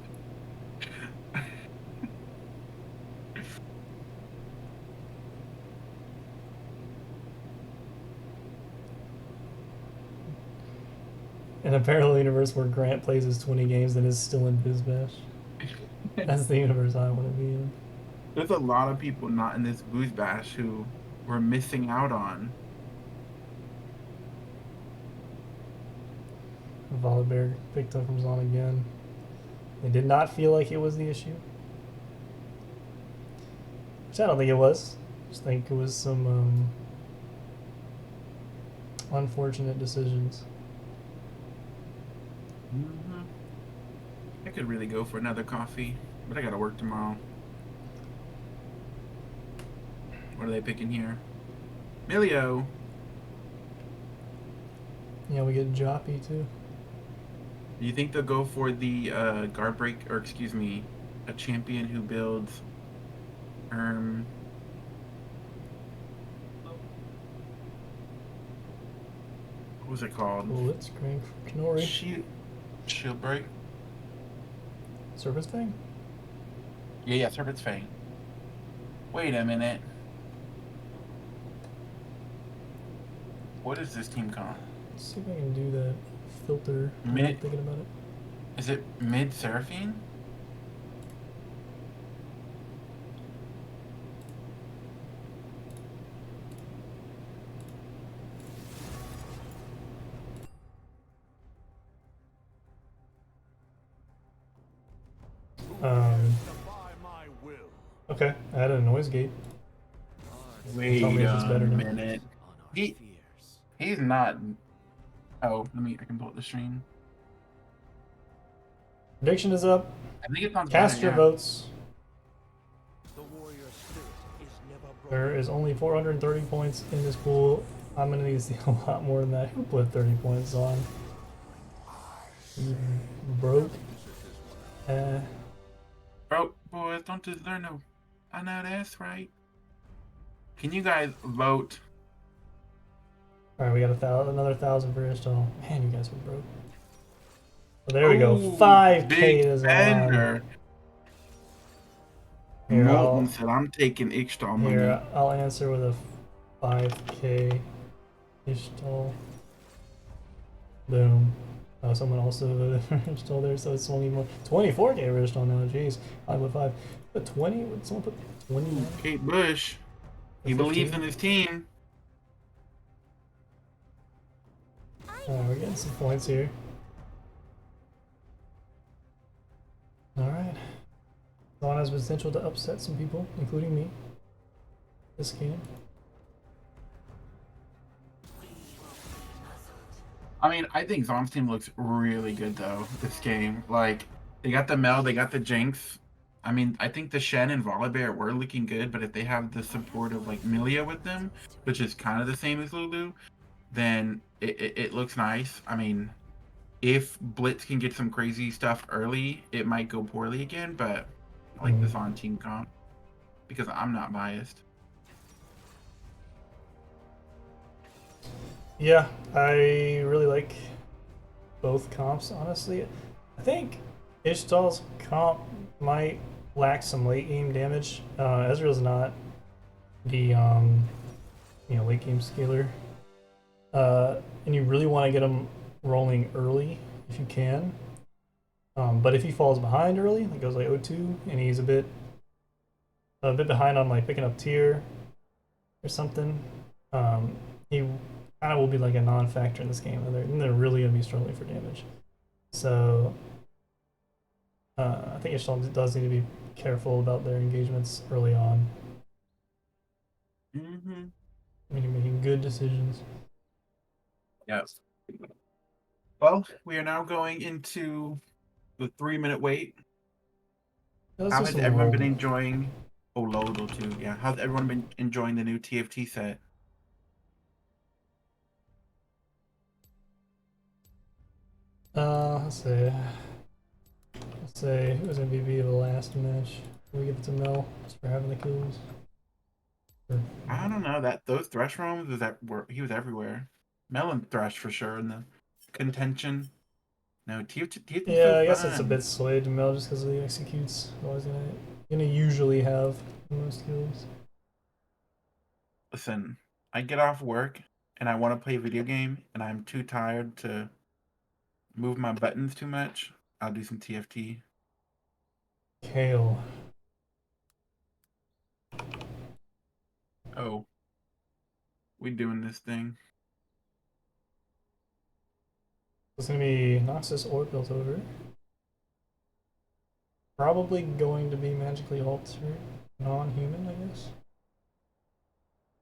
In a parallel universe where Grant plays his 20 games and is still in Biz Bash. That's the universe I want to be in. There's a lot of people not in this Booze Bash who we're missing out on. Volibear picked up from Zaun again. It did not feel like it was the issue. Which I don't think it was. Just think it was some unfortunate decisions. Mm-hmm. I could really go for another coffee, but I gotta work tomorrow. What are they picking here? Milio. Yeah, we get Joppy too. Do you think they'll go for the guard break, or excuse me, a champion who builds what was it called? Blitzcrank for Kenori. Shield break? Serpent's Fang? Yeah, Serpent's Fang. Wait a minute. What is this team called? Let's see if I can do that filter. I'm Mid. thinking about it. Is it Mid Seraphine? Okay, I had a noise gate. Wait Tell me if it's a better now. minute. He's not. Oh, I can pull up the stream. Prediction is up. I think it sounds Cast better, your yeah. votes. There is only 430 points in this pool. I'm gonna need to see a lot more than that. Who put 30 points on? Broke. Bro, boys, don't deserve no. I know that's right. Can you guys vote? Alright, we got another 1,000 for Ixtal. Man, you guys were broke. Well, there we go. Ooh, 5K big is on. bender. Here, Molten said, I'm taking Ixtal money. Here, I'll answer with a 5K Ixtal. Boom. Someone also voted for Ixtal there, so it's only more 24k Ixtal now. Jeez, I went 5. But 20? Would someone put 21 Ooh, Kate Bush. or He believes 15? in his team. We're getting some points here. All right. Zaun has potential to upset some people, including me. This game. I mean, I think Zaun's team looks really good though. This game, like they got the Mel, they got the Jinx. I mean, I think the Shen and Volibear were looking good, but if they have the support of like Milia with them, which is kind of the same as Lulu, then it looks nice. I mean, if Blitz can get some crazy stuff early, it might go poorly again, but I like the Zaun team comp because I'm not biased. Yeah, I really like both comps, honestly. I think Ishtal's comp might lack some late game damage. Ezreal's not the late game scaler. And you really want to get him rolling early if you can. But if he falls behind early, like goes like 0-2, and he's a bit behind on like picking up tier or something, he kind of will be like a non-factor in this game, and they're really gonna be struggling for damage. So I think Ixtal does need to be careful about their engagements early on. Mm-hmm. I mean, you're making good decisions. Yes. Well, we are now going into the 3-minute wait. Let's How do has some everyone been roll. enjoying? Oh, Lodal too. Yeah. How's everyone been enjoying the new TFT set? Let's see. Let's say who's MVP of the last match. We give it to Mel just for having the kills. Or, I don't know that those Thresh roams was that he was everywhere. Melon Thresh for sure in the contention. No, TFT's so yeah, I guess it's a fun. bit swayed to Mel just because he executes. Always gonna usually have the most kills. Listen, I get off work and I want to play a video game and I'm too tired to move my buttons too much. I'll do some TFT. Kale. Oh, we doing this thing. It's gonna be Noxus or built over. Probably going to be magically altered, non-human, I guess.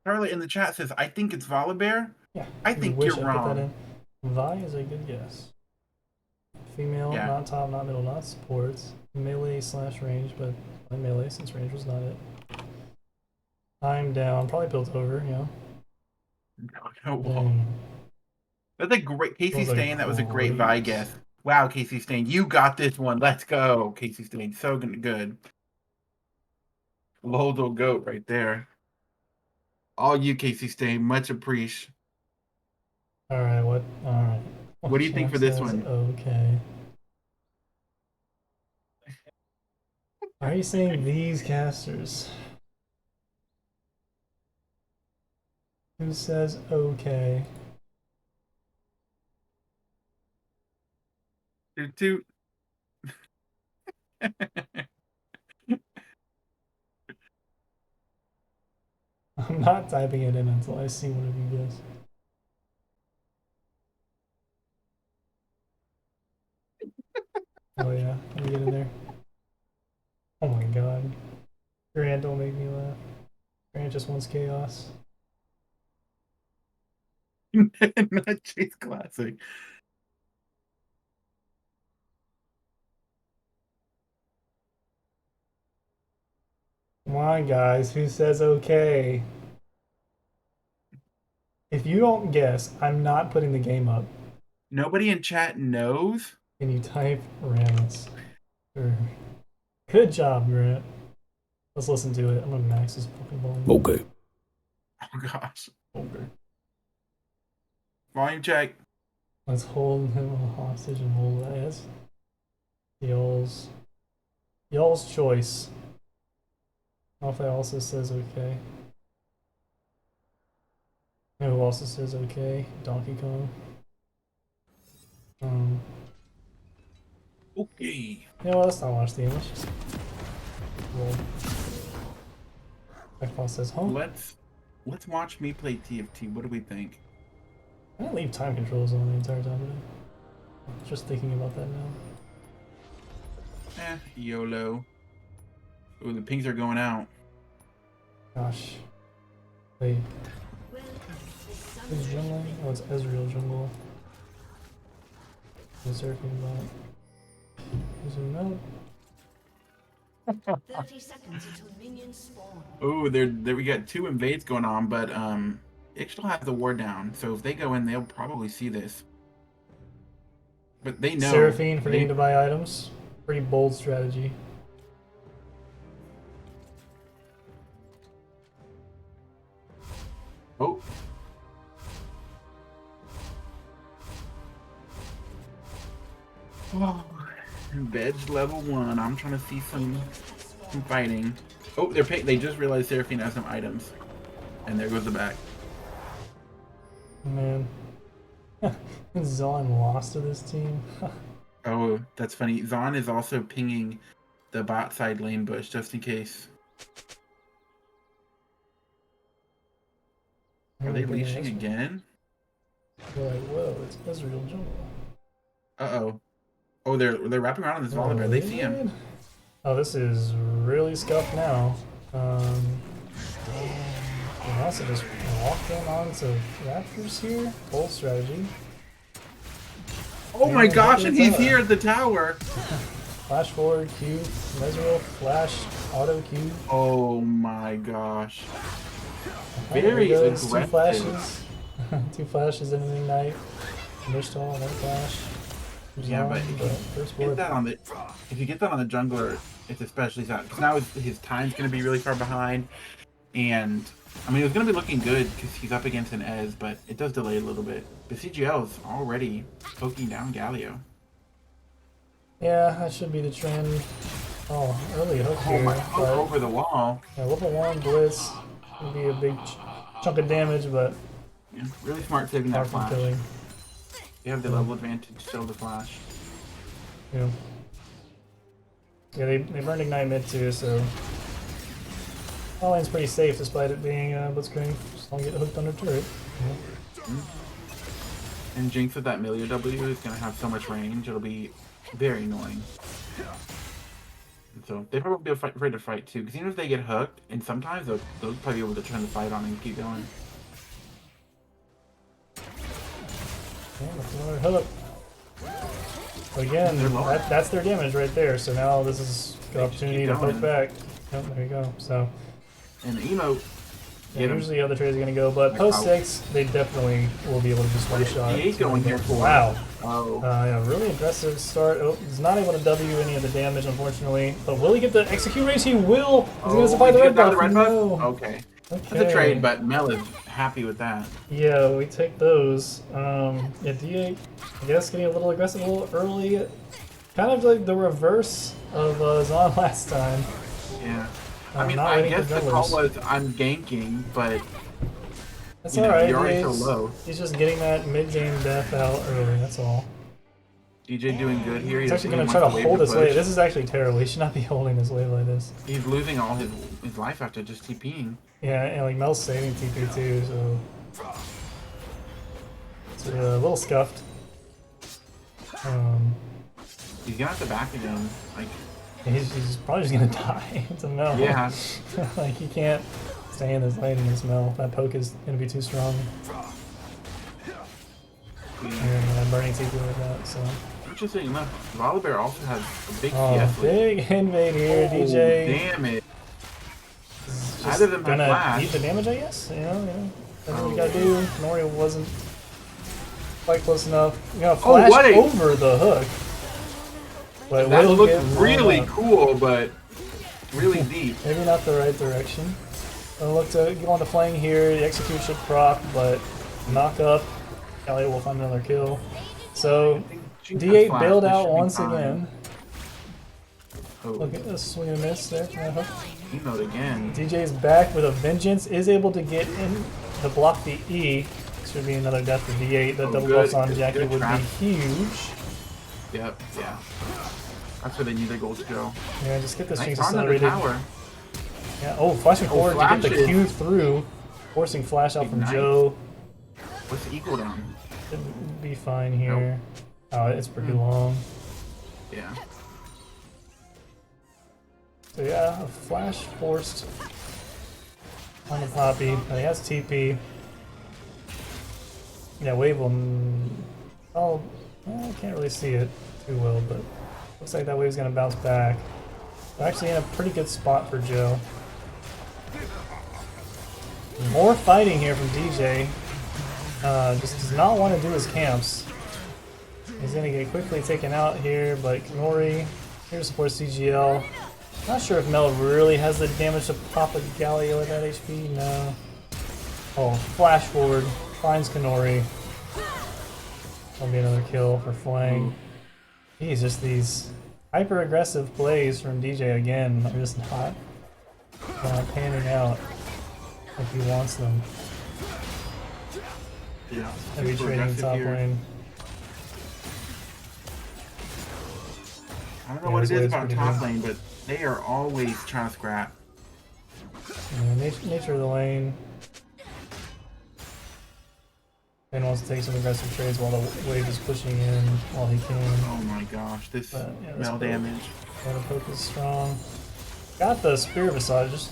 Charlie in the chat says, I think it's Volibear. Yeah, I you think you're wish I put that wrong. in. Vi is a good guess. Female, Yeah. not top, not middle, not supports. Melee slash range, but by melee since range was not it. I'm down, probably built over, yeah. Whoa. Dang. That's a great That Casey was a Stain. That was a great great Vi guess. guess. Wow, Casey Stain, you got this one. Let's go, Casey Stain. So good. Lodal goat right there. All you, Casey Stain. Much appreciate. Alright, what? Alright. What What do you think champ for this says one? okay. Why are you saying these casters? Who says okay? Toot toot. I'm not typing it in until I see one of you guys. Oh yeah, let me get in there. Oh my god. Grant, don't make me laugh. Grant just wants chaos. Not Chase Classic. Come on, guys. Who says okay? If you don't guess, I'm not putting the game up. Nobody in chat knows. Can you type Rams? Sure. Good job, Grant. Let's listen to it. I'm gonna max this fucking volume. Okay. Oh gosh. Okay. Volume check. Let's hold him hostage and hold that. Y'all's choice. Alpha also says okay. Who also says okay? Donkey Kong. Um, Okay. yeah, well, let's not watch the English. Roll. Backball says home. Let's watch me play TFT. What do we think? I didn't leave time controls on the entire time today. Just thinking about that now. YOLO. Ooh, the pings are going out. Gosh. Wait. Who's jungling? Oh, it's Ezreal jungle. Is there anything about? Is there no? 30 seconds until minions spawn. Ooh, there we got 2 invades going on, but Ixtal has the ward down, so if they go in, they'll probably see this. But they know. Seraphine forgetting to buy items. Pretty bold strategy. Oh. Oh. Veg level 1. I'm trying to see some fighting. Oh, they just realized Seraphine has some items. And there goes the back. Man. Zaun lost to this team. Oh, that's funny. Zaun is also pinging the bot side lane bush just in case. Are they leashing again? They're like, whoa, it's Ezreal jungle. Uh-oh. Oh, they're wrapping around on this Volibear. They see him. Oh, this is really scuffed now. They also just walked in onto Raptors here. Bold strategy. Oh my gosh, and he's here at the tower. Flash forward, Q, Ezreal, flash, auto Q. Oh my gosh. There Very he goes, aggressive. 2 flashes. 2 flashes in the night. Ixtal, 1 flash. Yeah, but if you get that on the jungler, it's especially sad. Because now his time's going to be really far behind. And, I mean, it was going to be looking good because he's up against an Ez, but it does delay a little bit. But CGL's already poking down Galio. Yeah, that should be the trend. Oh, early hook Oh here. my, hook over the wall. Yeah, level 1 Blitz would be a big chunk of damage, but Yeah, really smart saving that far from flash. killing. You have the level advantage, still the flash. Yeah. Yeah, they burned Ignite mid too, so all lane's pretty safe despite it being Blitzcrank. Just don't get hooked under turret. Yeah. And Jinx with that Melee W is going to have so much range, it'll be very annoying. And so they probably be afraid to fight too, because even if they get hooked, and sometimes they'll probably be able to turn the fight on and keep going. Yeah, that's another hook. Again, that's their damage right there. So now this is an opportunity to poke back. Yep, there you go. So. And the emote. Yeah, usually the other trade is going to go, but post 6, they definitely will be able to just one shot. He's going here for. Wow. Oh. Yeah, really aggressive start. Oh, he's not able to W any of the damage, unfortunately. But will he get the execute race? He will. He's going to survive the red buff. No. Okay. That's a trade, but Mel is happy with that. Yeah, we take those. Yeah, D8, I guess, getting a little aggressive a little early. Kind of like the reverse of Zaun last time. Yeah. I mean, I guess the call was I'm ganking, but that's alright. You're already so low. He's just getting that mid-game death out early, that's all. DJ doing good here. He's actually going to try to hold his wave. This is actually terrible. He should not be holding his wave like this. He's losing all his life after just TPing. Yeah, and like Mel's saving TP too, so it's a little scuffed. He's gonna have to back again. Like he's probably just gonna die. It's a Mel. Yeah. Like he can't stay in this lane in this Mel. That poke is gonna be too strong. And burning TP like that. So. Interesting enough, Volibear also has a big CS lead. Big invade here, DJ. Damn it. Either of them have flash. Eat the damage, I guess. You know, that's what we gotta do. Nori wasn't quite close enough. You know, flash over the hook. But that looked really cool, but really deep. Maybe not the right direction. I'll look to go on the flank here. The execute should proc, but knock up. Elliot will find another kill. So D8 bailed out once again. Oh. Look at this swing and miss there. Emote again. DJ's back with a vengeance, is able to get in to block the E. Should be another death for D8. That Oh, double good. buffs on Good Jackie would trap. be huge. Yep, yeah. That's where they need the gold to go. Yeah, just get this Nice Jinx on under accelerated. tower. Yeah. Oh, flashing Oh, forward to get the flashes. Q through, forcing flash out from Ignite. Joe. What's the equal down? Should be fine here. Oh, it's pretty long. Yeah. So yeah, a flash forced on the Poppy. He has TP. Yeah, wave will. Oh, I can't really see it too well, but looks like that wave's gonna bounce back. We're actually in a pretty good spot for Joe. More fighting here from DJ. Just does not want to do his camps. He's gonna get quickly taken out here, but Nori here to support CGL. Not sure if Mel really has the damage to pop a Galio at that HP. No. Oh, flash forward. Finds Kanori. That'll be another kill for Flang. Geez, just these hyper aggressive plays from DJ again are just not panning out like he wants them. Yeah. Heavy super trading aggressive top here. lane. I don't know Yeah, what this it is wave's about pretty top good. lane, but they are always trying to scrap. Yeah, nature of the lane. And wants to take some aggressive trades while the wave is pushing in while he can. Oh my gosh, this But, yeah, this Mel poke- damage. Yeah, the poke is strong. Got the Spear Visage, just,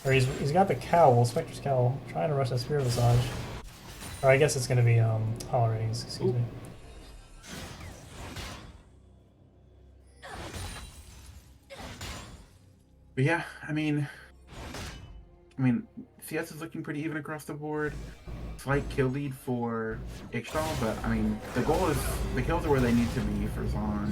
or he's got the cowl, Spectre's cowl, trying to rush that Spear Visage. Or I guess it's gonna be Hollow Rings, excuse me. But yeah, I mean, CS is looking pretty even across the board. Slight kill lead for Ixtal, but I mean, the goal is the kills are where they need to be for Zaun.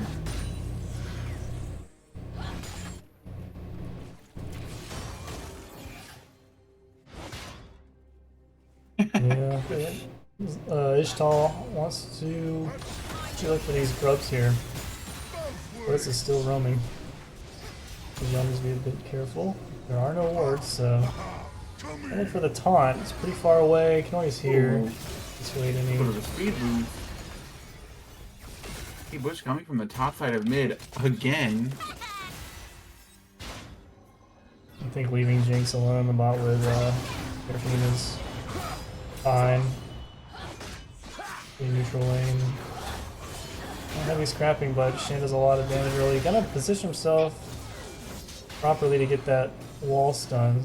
Yeah. Ixtal wants to look for these grubs here. This is still roaming. So you just be a bit careful. There are no wards, so. Headed for the taunt. It's pretty far away. Kanori's here. Ooh. Just waiting. Sort of a speed boost. Hey, Bush coming from the top side of mid again. I think leaving Jinx alone in the bot with Arcane is fine. In neutral lane. Not heavy scrapping, but Shan does a lot of damage early. Gonna position himself properly to get that wall stun.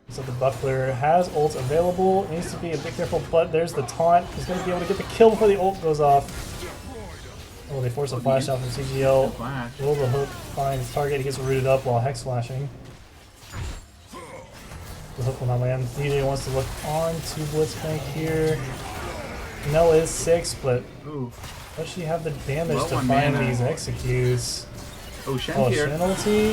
So the Buckler has ults available. Needs to be a bit careful, but there's the taunt. He's gonna be able to get the kill before the ult goes off. Oh, they force a flash out from CGL. Flash. Will the hook find his target? He gets rooted up while hex flashing. The hook will not land. DJ wants to look on to Blitzcrank here. Nell is 6, but Ooh. does she have the damage Low to on find mana. these executes? Oh, Shen's Oh, here. Shen ulti.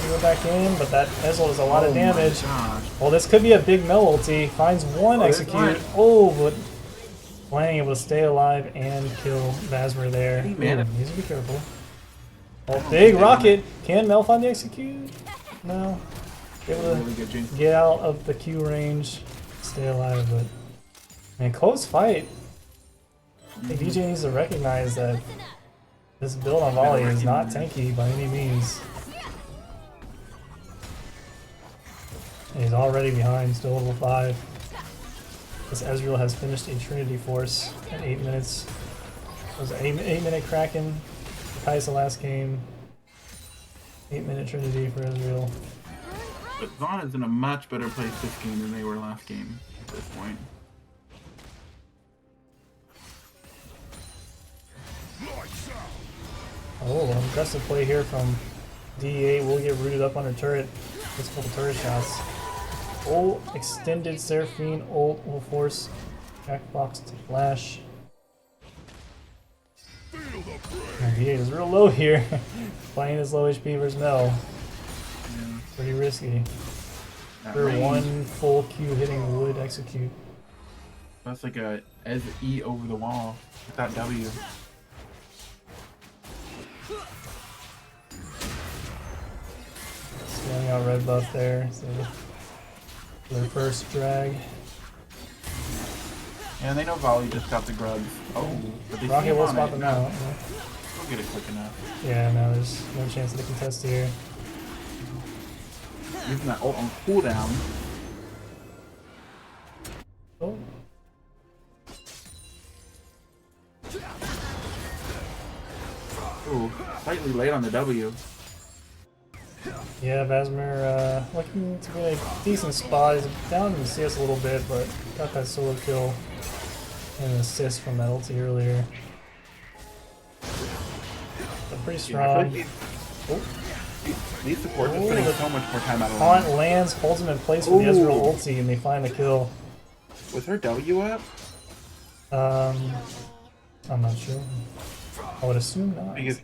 Can go back in, but that Ezel is a lot Oh of my damage. gosh. Well, this could be a big Mel ulti. Finds one Oh, there's execute. one. Oh, but Flang able to stay alive and kill Vasmer there. Hey, man. Ooh, needs to be careful. Oh, don't big think they rocket. Can Mel find the execute? No. Able to Really good Jinx. get out of the Q range, stay alive, but man, close fight. I think DJ needs to recognize that this build on volley is not tanky by any means. And he's already behind, still level 5. This Ezreal has finished a Trinity Force at 8 minutes. It was an 8-minute Kraken for Kai'Sa last game. 8-minute Trinity for Ezreal. But Zaun is in a much better place this game than they were last game at this point. Oh, an aggressive play here from D8. Will get rooted up under turret. Gets a couple turret shots. Oh, extended Seraphine ult will force Jackbox to flash. And D8 is real low here. Playing this low HP versus Mel. Yeah. Pretty risky. That For range, one full Q hitting would execute. that's like a as E over the wall with that W. Scaling out red buff there. So their first drag. And they know Volley just got the grubs. Oh, but they see Rocket him will on spot it. them No, out. we'll get it quick enough. Yeah, no, there's no chance of the contest here. Using that ult on cooldown. Oh. Ooh, slightly late on the W. Yeah, Vasmer looking to be in a decent spot. He's down in the CS a little bit, but got that solo kill and an assist from that ulti earlier. So pretty strong. Yeah, these supports are spending so much more time out of Taunt line. lands, holds him in place with the Ezreal ulti, and they find the kill. Was her W up? I'm not sure. I would assume not. Because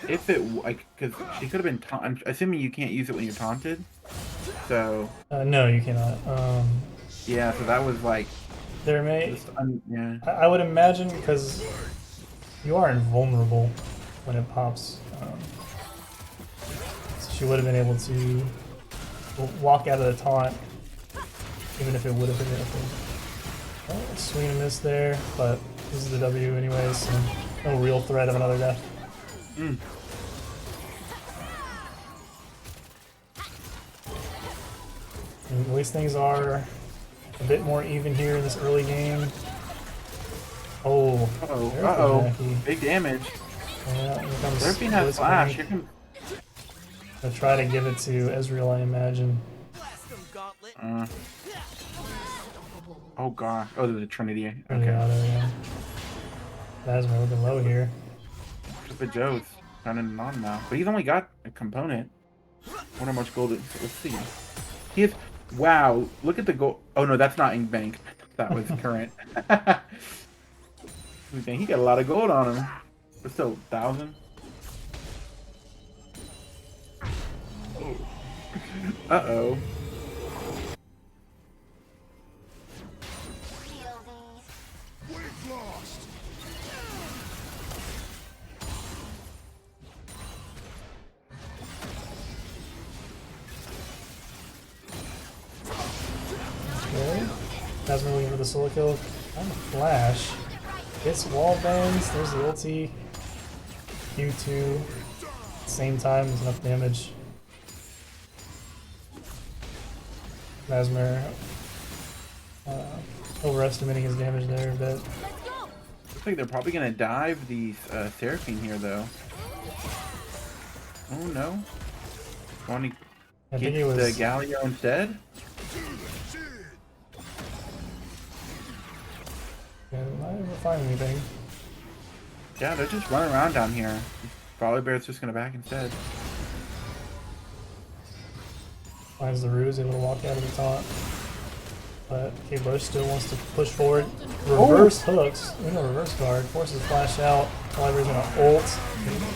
if it, like, because she could have been I'm assuming you can't use it when you're taunted. So. No, you cannot. Yeah, so that was like. There may. Just, yeah. I would imagine because you are invulnerable when it pops. So she would have been able to walk out of the taunt, even if it would have been anything. Oh, swing and miss there, but this is the W anyways, so no real threat of another death. Mm. And at least things are a bit more even here in this early game. Oh, uh-oh, big damage. Yeah, here comes Seraphine has flash. Here Blitzcrank. comes... I'll try to give it to Ezreal, I imagine. Oh god. Oh, there's a Trinity. Okay. Yeah, there we go. Vasmer looking low here. But Joe's turning it on now. But he's only got a component. Wonder how much gold it is. Let's see. He has... Wow. Look at the gold. Oh no, that's not ink bank. That was current. He got a lot of gold on him. But still, 1,000. Uh-oh. Okay. Vasmer looking for the solo kill. On the flash. Gets wall bangs. There's the ulti. Q2. Same time, there's enough damage. Vasmer overestimating his damage there a bit. Looks like they're probably gonna dive the Seraphine here, though. Oh no. Want to I get think it was the Galio instead? Yeah, not able to find anything. Yeah, they're just running around down here. Volibear's just gonna back instead. Finds the ruse, able to walk out of the taunt. But K-Bush still wants to push forward. Reverse hooks. In a reverse guard. Forces flash out. Volibear's gonna ult.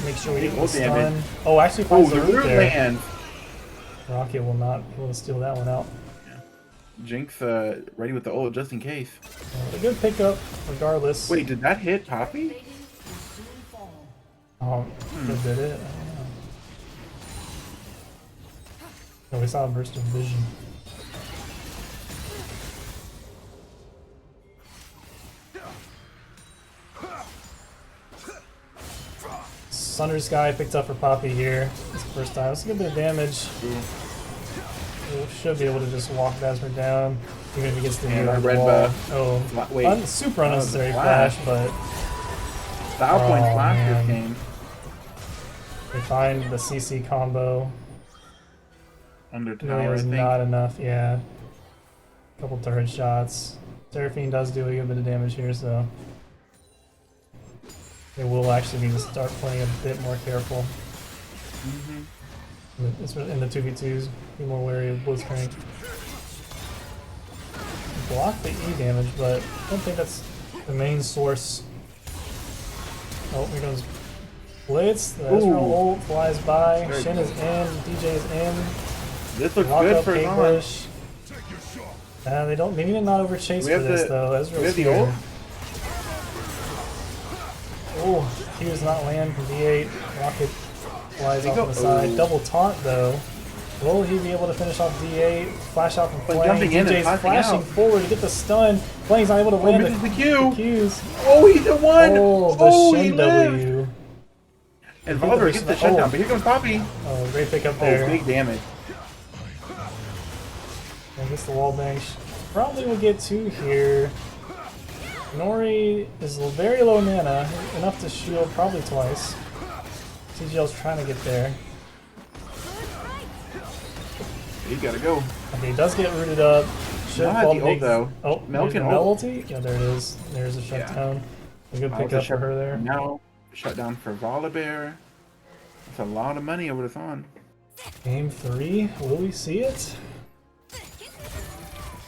Make sure we get the stun. Oh, actually finds the root there. Land. Rocket will not be able to steal that one out. Jinx ready with the ult just in case. A good pickup, regardless. Wait, did that hit Poppy? Oh, that did it? I don't know. No, we saw a burst of vision. Sunder Sky picked up for Poppy here. It's the first time. It's a good bit of damage. We should be able to just walk Vasmer down, even if he gets the red wall. buff. Oh, wait. Super unnecessary flash. flash, but Style point flash man. this game. they find the CC combo. Under Really tower, I was think. not enough, yeah. Couple turret shots. Seraphine does do a good bit of damage here, so they will actually need to start playing a bit more careful. In the 2v2s, be more wary of Blitzcrank. Block the E damage, but I don't think that's the main source. Oh, here goes Blitz. The Ezreal ult flies by. Very Shin is in. DJ is in. This looks Walk good up for Zaun. K-Bush. They need to not over chase We for have this the- though. we Ezreal's have the here. ult? Oh, Q does not land from D8. Rocket flies off go- on the side. oh. Double taunt though. Will he be able to finish off D8? Flash out from But Flame. jumping in and DJ's flashing flashing out. forward to get the stun. Flame's not able to land misses the Q. Qs. Oh, he's the one! Oh, the Oh, he Shin lived! W. And Volibear gets the shutdown, but here comes Poppy. Oh, great pick up Oh, there. big damage. I guess the wall bang probably will get 2 here. Nori is very low mana, enough to shield probably twice. CGL's trying to get there. You gotta go. Okay, he does get rooted up. Should Not fall the ult, though. Oh, Mel there's can the Mel ult. ulti? Yeah, there it is. There's a shutdown. A good pick up for her there. No. Shutdown for Volibear. That's a lot of money over the Zaun. Game 3, will we see it?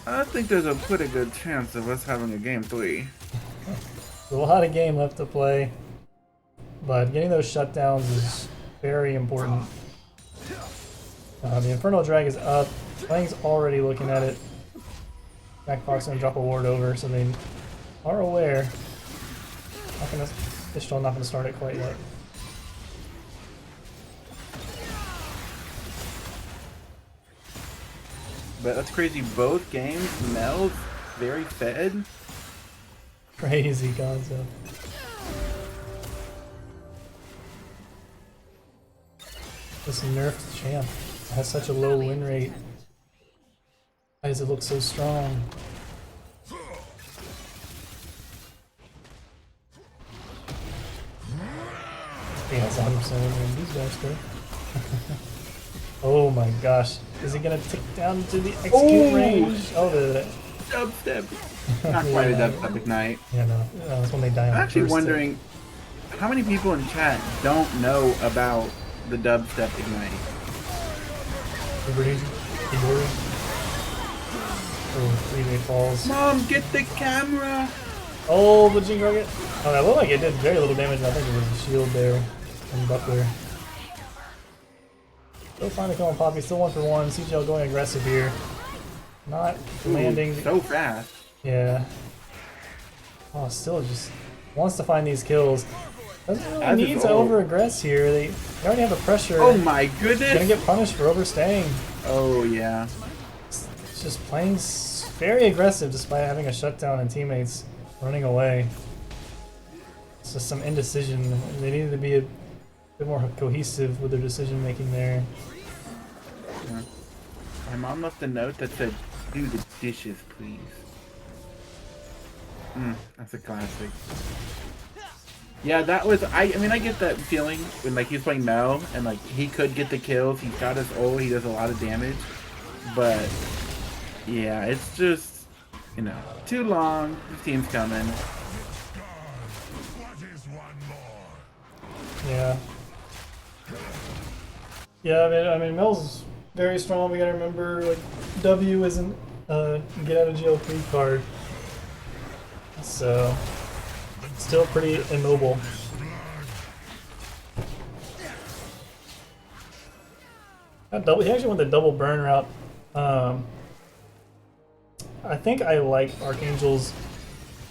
I think there's a pretty good chance of us having a game 3. There's a lot of game left to play, but getting those shutdowns is very important. The Infernal Drag is up. Lang's already looking at it. Backbox gonna drop a ward over, so they are aware. Ixtal not gonna start it quite yet. But that's crazy. Both games, Mel's very fed. Crazy Gonzo. This nerfed champ has such a low win rate. Why does it look so strong? He has 100% win rate. These guys do. Oh my gosh. Is he gonna tick down to the execute range? Oh, the Dubstep. Not quite a dubstep ignite. yeah, no. That's when they die on I'm the actually first wondering how many people in chat don't know about the dubstep ignite. hit. Oh, 3-way falls. Mom, get the camera! Oh, the Jing Rocket. Oh, that looked like it did very little damage. I think it was a shield there and Buckler. Still trying to kill on Poppy. Still 1 for 1. CGL going aggressive here. Not landing. So fast. Yeah. Oh, still just wants to find these kills. Doesn't really As need is to old. over-aggress here. They already have the pressure. Oh my goodness! Gonna get punished for overstaying. Oh yeah. It's just playing very aggressive despite having a shutdown and teammates running away. It's just some indecision. They needed to be a bit more cohesive with their decision making there. Yeah. My mom left a note that said, "Do the dishes, please." That's a classic. Yeah, that was. I mean, I get that feeling when like he's playing Mel and like he could get the kills. He's got his ult. He does a lot of damage, but yeah, it's just too long. The team's coming. Yeah. Yeah, I mean, Mel's very strong. We gotta remember, like, W isn't a get out of jail free card, so still pretty immobile. He actually went the double burn route. I think I like Archangel's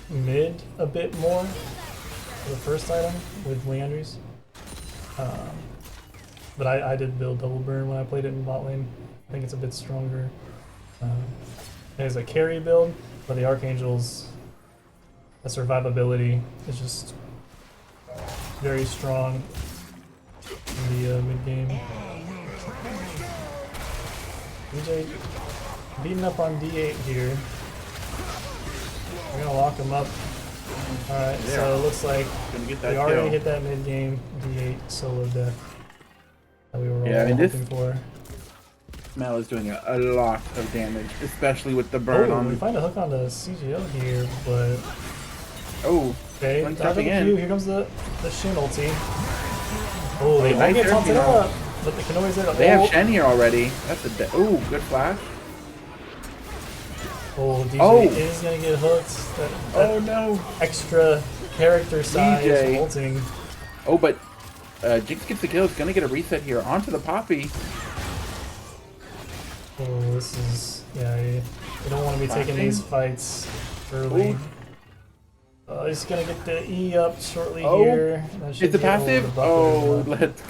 mid a bit more for the first item with Leandry's. But I did build double burn when I played it in bot lane. I think it's a bit stronger. It is a carry build, but the Archangel's survivability is just very strong in the mid game. DJ beating up on D8 here. We're gonna lock him up. Alright, so it looks like Gonna get we that already kill. hit that mid game D8 solo death that we were Yeah, I all mean, hoping for. Mel is doing a lot of damage, especially with the burn Oh, on. we find a hook on the CGL here, but Oh, okay, One's dodging jumping a in. few. Here comes the Shin ulti. Oh, they all nice get air taunted Kino. up, but they can always hit a they have Shen here already. That's a ooh, good flash. Oh, DJ Oh. is gonna get hooked. Oh no. Extra character size DJ. ulting. Oh, but Jinx gets the kill. It's gonna get a reset here onto the Poppy. Oh, this is you don't want to be taking Flashing. these fights early. Ooh. He's gonna get the E up shortly Oh, here. That should It's a get all the passive. buffers Oh, up. let's.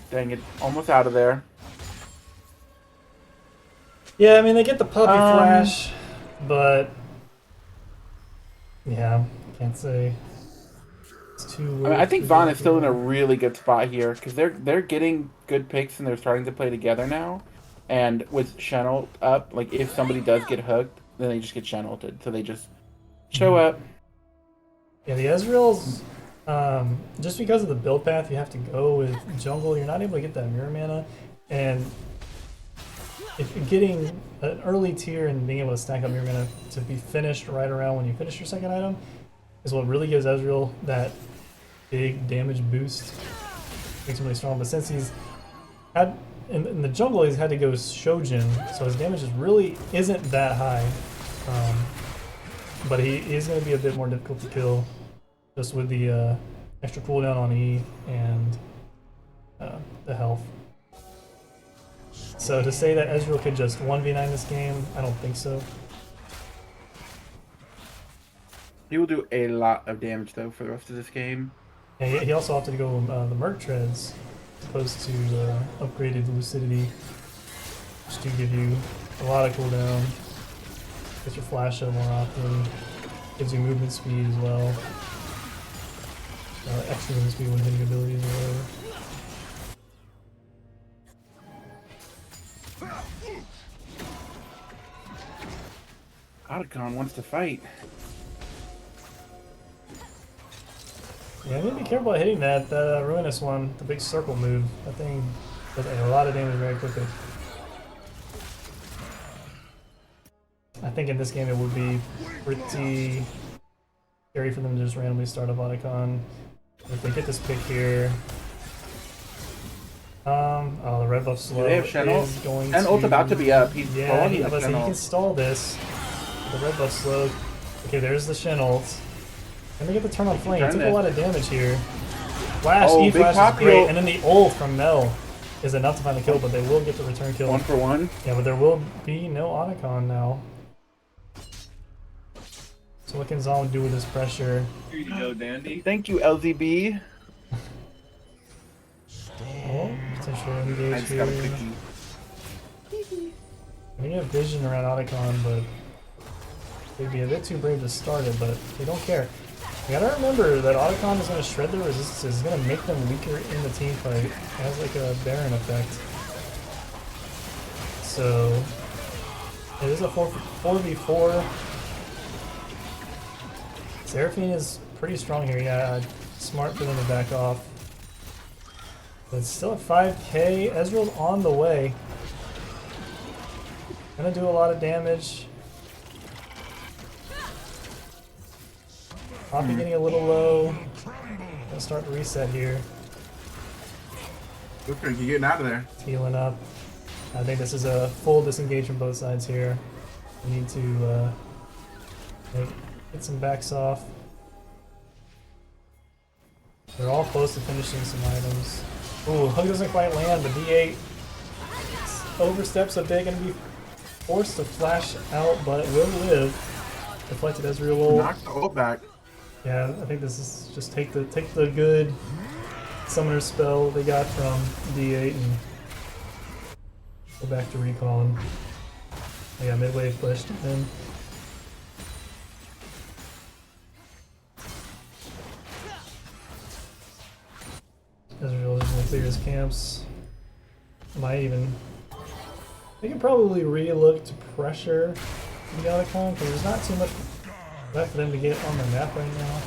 Dang it! Almost out of there. Yeah, I mean they get the puppy flash, but yeah, can't say it's too. I mean, I think Zaun is still in a really good spot here because they're getting good picks and they're starting to play together now. And with Shenel up, like if somebody does get hooked, then they just get Shenelted. So they just show up. Yeah, the Ezreal's just because of the build path you have to go with jungle, you're not able to get that mirror mana, and if you're getting an early tier and being able to stack up mirror mana to be finished right around when you finish your second item is what really gives Ezreal that big damage boost. Makes him really strong. But since he's had in the jungle, he's had to go Shojin, so his damage is really isn't that high. But he is going to be a bit more difficult to kill, just with the extra cooldown on E and the health. So to say that Ezreal could just 1v9 this game, I don't think so. He will do a lot of damage though for the rest of this game. And he also opted to go the Merc Treads as opposed to upgraded Lucidity, which do give you a lot of cooldown. Gets your flash up more often. Gives you movement speed as well. Extra movement speed when hitting abilities or whatever. Arcane wants to fight. Yeah, you need to be careful about hitting that Ruinous one, the big circle move. That thing does a lot of damage very quickly. I think in this game it would be pretty scary for them to just randomly start a Vodacon. If they get this pick here... oh, the red buff slow they have Shenel? is going And ult's about to be up. He's yeah, he the can stall this. The red buff slow. Okay, there's the Shen ult. And they get the turn on flame. Took a lot of damage here. Flash, oh, E-Flash is great, and then the ult from Mel is enough to find the kill, but they will get the return kill. 1 for 1. Yeah, but there will be no Otacon now. So what can Zaun do with this pressure? Here you go, Dandy. Thank you, LZB. Oh, potential I engage just here. got a I quickie. mean, you have vision around Otacon, but they'd be a bit too brave to start it, but they don't care. You gotta remember that Otacon is gonna shred their resistance, it's gonna make them weaker in the team fight. It has like a Baron effect. So it is a 4v4. Seraphine is pretty strong here, yeah. Smart for them to back off. But it's still at 5k. Ezreal's on the way. Gonna do a lot of damage. Poppy getting a little low. Gonna start to reset here. Okay, you getting out of there. It's healing up. I think this is a full disengage from both sides here. We need to get some backs off. They're all close to finishing some items. Ooh, hook doesn't quite land. The D8 oversteps a bit. Gonna be forced to flash out, but it will live. Deflected Ezreal ult. Knock the ult back. Yeah, I think this is just take the good summoner spell they got from D8 and go back to recon. Oh, yeah, midway pushed in. Ezreal is gonna clear his camps. Might even. They can probably re-look to pressure the Otacon because there's not too much left for them to get on the map right now.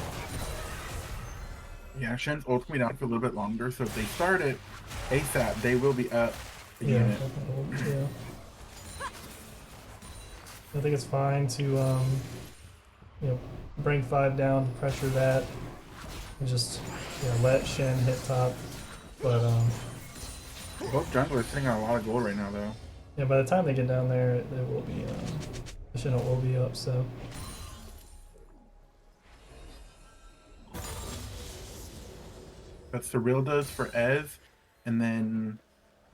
Yeah, Shen's ult's gonna be down for a little bit longer, so if they start it ASAP, they will be up a Yeah, unit. yeah. I think it's fine to bring 5 down, pressure that, and just let Shen hit top. But Both junglers sitting on a lot of gold right now, though. yeah, by the time they get down there, there will be the Shen will be up. So That's the real does for Ez, and then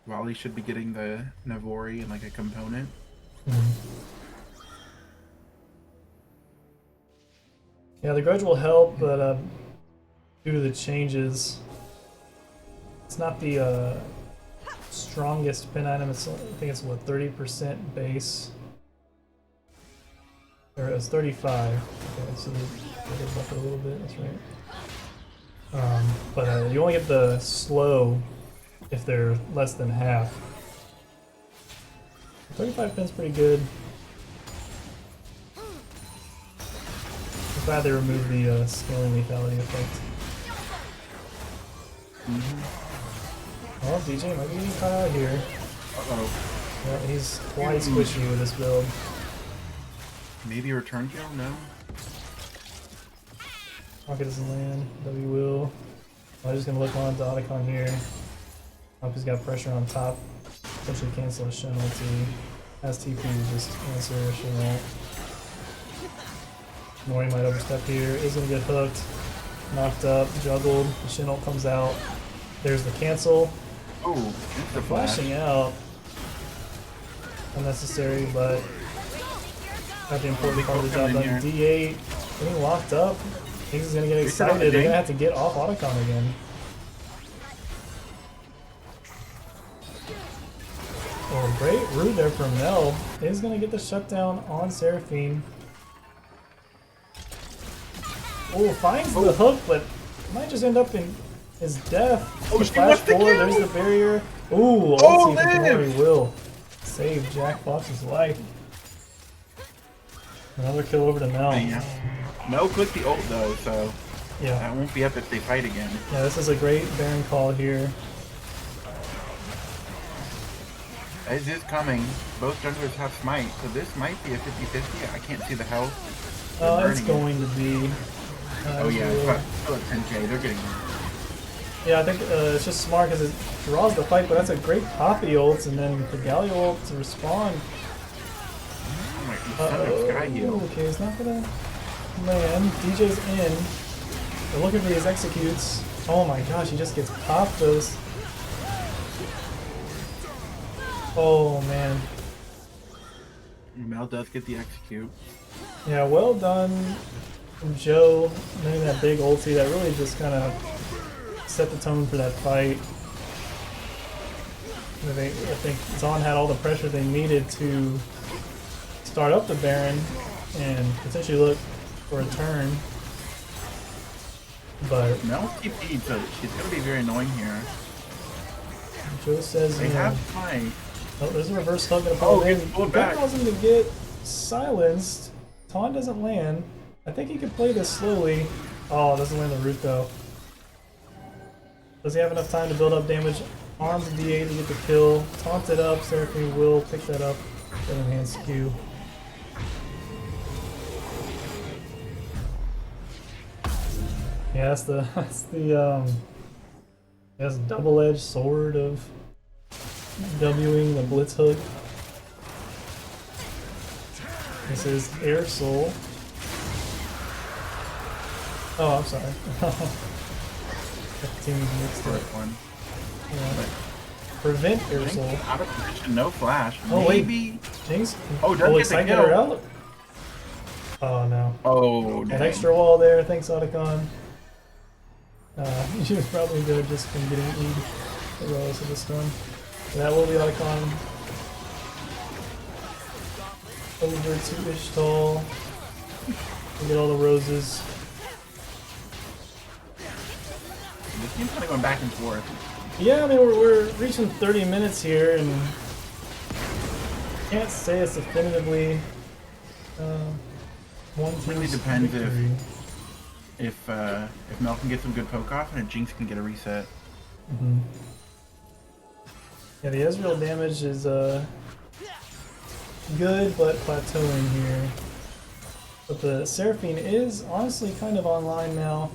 Wally should be getting the Navori and like a component. yeah, the grudge will help, but due to the changes, it's not the strongest pin item. It's, I think it's what, 30% base. Or it was 35. Okay, so they did buff it a little bit. That's right. But you only get the slow if they're less than half. 35 pin's pretty good. I'm glad they removed the scaling lethality effect. Oh, DJ might be getting caught out here. Uh-oh. Yeah, he's quite squishy with this build. Maybe a return kill? No? Rocket doesn't land. W will. I'm just gonna look on to Otacon here. Hope he's got pressure on top. Potentially cancel a Shen ulti. Has TP to just answer a Shen ult. Mori might overstep here. Is gonna get hooked. Knocked up. Juggled. The Shen ult comes out. There's the cancel. Oh, They're flashing out. Unnecessary, but got the important part of the job done. D8 getting locked up. Things is gonna get excited. They're gonna have to get off Otacon again. Oh, great root there from Mel. Is gonna get the shutdown on Seraphine. Oh, finds the hook, but might just end up in his death. Oh, The she flash wants to forward, kill! there's the barrier. Ooh, Oh, ulti from live! Mori will save Jack Fox's life. Another kill over to Mel. Yeah. Mel clicked the ult though, so Yeah. that won't be up if they fight again. Yeah, this is a great Baron call here. As is coming, both junglers have smite, so this might be a 50-50. I can't see the health. It's going to be. Oh yeah, but still at 10k, they're getting Yeah, I think it's just smart because it draws the fight, but that's a great Poppy ult, and then the Galio ult to respond. oh my god, Sky heal. Okay, it's not gonna land. DJ's in. They're looking for these executes. Oh my gosh, he just gets popped those. Oh man. Mel does get the execute. Yeah, well done from Joe. Making that big ulti that really just kind of set the tone for that fight. I think Zaun had all the pressure they needed to start up the Baron and potentially look for a turn. But Mel's TP, so she's gonna be very annoying here. Joe says, They you know, have smite. oh, there's a reverse hug gonna Oh, pull in. gets pulled That back. allows him to get silenced. Taunt doesn't land. I think he could play this slowly. Oh, doesn't land the root though. Does he have enough time to build up damage? Arms D8 to get the kill. Taunt it up. Seraphine will pick that up with enhanced Q. Yeah, that's that's double-edged sword of Wing the Blitz Hook. This is Air Soul. Oh, I'm sorry. That team's mixed up. One. Yeah. Prevent Air Soul. Out of position, no flash. Oh, wait. Maybe. Jinx? Oh, doesn't get the Excite kill. her out? Oh no. Oh, An dang. extra wall there, thanks Otacon. She was probably good just from getting E'd regardless of the stun. That will be Otacon. Over to Ixtal. We get all the roses. This game's kind of going back and forth. Yeah, I mean we're reaching 30 minutes here, and can't say it's definitively one team's Really depends victory. if Mel can get some good poke off and if Jinx can get a reset. Mm-hmm. Yeah, the Ezreal damage is good, but plateauing here. But the Seraphine is honestly kind of online now.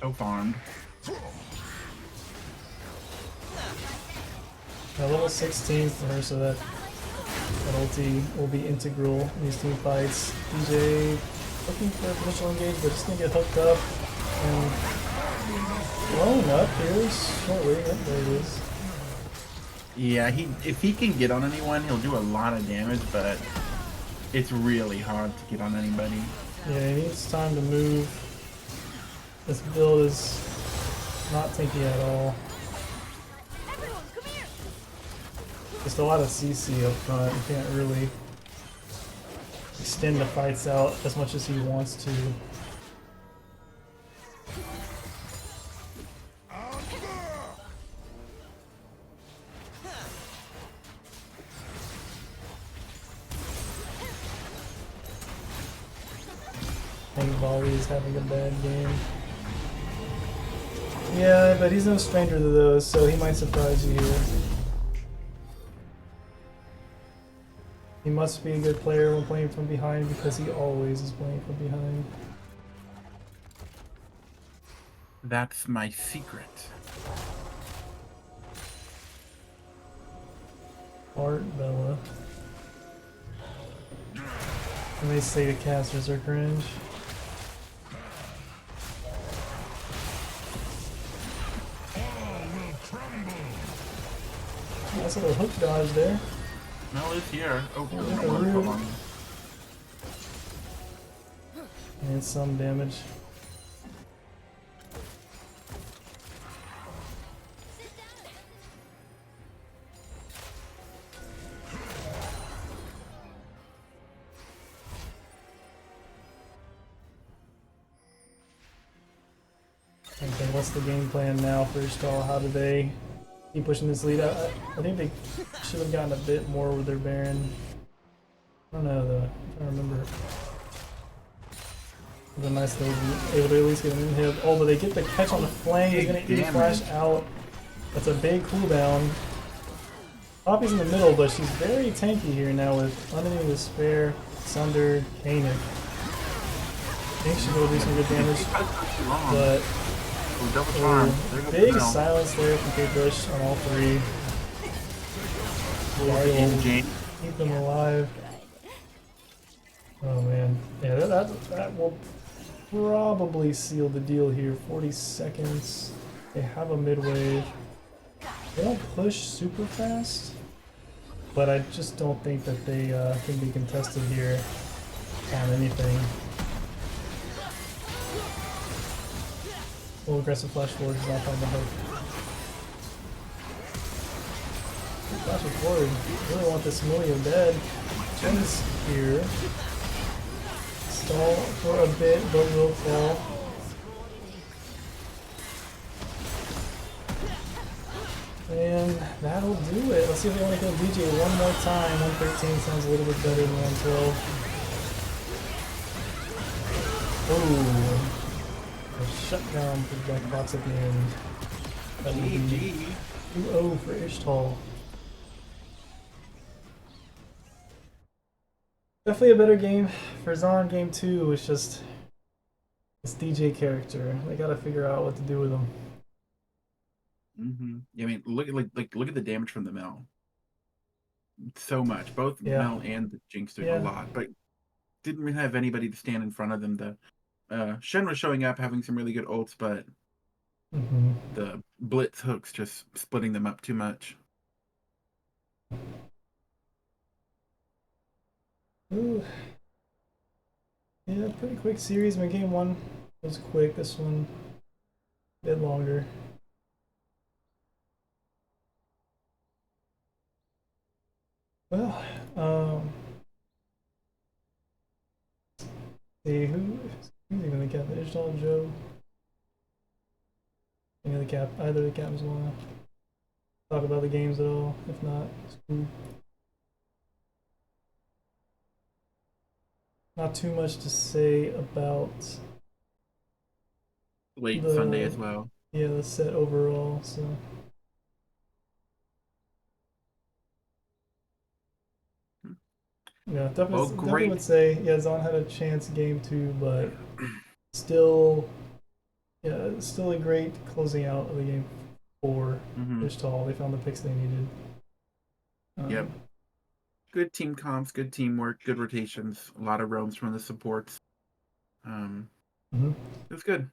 So farmed. Level 16 for her, so that ulti will be integral in these team fights. DJ looking for a potential engage, but just gonna get hooked up and blown up here shortly. Yep, there it is. Yeah, if he can get on anyone, he'll do a lot of damage, but it's really hard to get on anybody. Yeah, he needs time to move. This build is not tanky at all. Just a lot of CC up front. You can't really extend the fights out as much as he wants to. I think Volley is having a bad game. Yeah, but he's no stranger to those, so he might surprise you here. He must be a good player when playing from behind because he always is playing from behind. That's my secret. Art Bella. And they say the casters are cringe. Nice little hook dodge there. Mel is here. Oh, Rude. And some damage. Okay, what's the game plan now for Ixtal? How do they keep pushing this lead? I think they should have gotten a bit more with their Baron. I don't know though. I remember. It was nice they were able to at least get an inhib. Oh, but they get the catch on the flank. He's gonna E flash out. That's a big cooldown. Poppy's in the middle, but she's very tanky here now with Unending Despair, Sunder, Kanik. I think she'll go do some good damage. But big silence there from Kate Bush on all three. Keep them alive. Oh man, yeah, that will probably seal the deal here. 40 seconds. They have a mid wave. They don't push super fast, but I just don't think that they can be contested here on anything. Full aggressive flash forward is not on the hook. Flash forward. Really want this Emilio dead. Jen's here. Stall for a bit, but will fall. And that'll do it. Let's see if they want to kill DJ one more time. 113 sounds a little bit better than 112. Oh. A shutdown for Black Box at the end. That will be 2-0 for Ixtal. Definitely a better game for Zaun. Game 2 is just this DJ character. They gotta figure out what to do with him. I mean, look at the damage from the Mel. So much, both Mel and the Jinx did a lot, but didn't really have anybody to stand in front of them. The Shen was showing up, having some really good ults, but the blitz hooks just splitting them up too much. Ooh. Yeah, pretty quick series. My game 1 was quick. This one a bit longer. Well, see who's even the captain? Ixtal, Joe. Any of the either of the captains wanna talk about the games at all? If not, it's cool. Not too much to say about late Sunday as well. Yeah, the set overall. So. Yeah, definitely would say, yeah, Zaun had a chance game 2, but still, yeah, still a great closing out of the game 4. Ixtal, they found the picks they needed. Yep. Good team comps, good teamwork, good rotations, a lot of roams from the supports. It was good.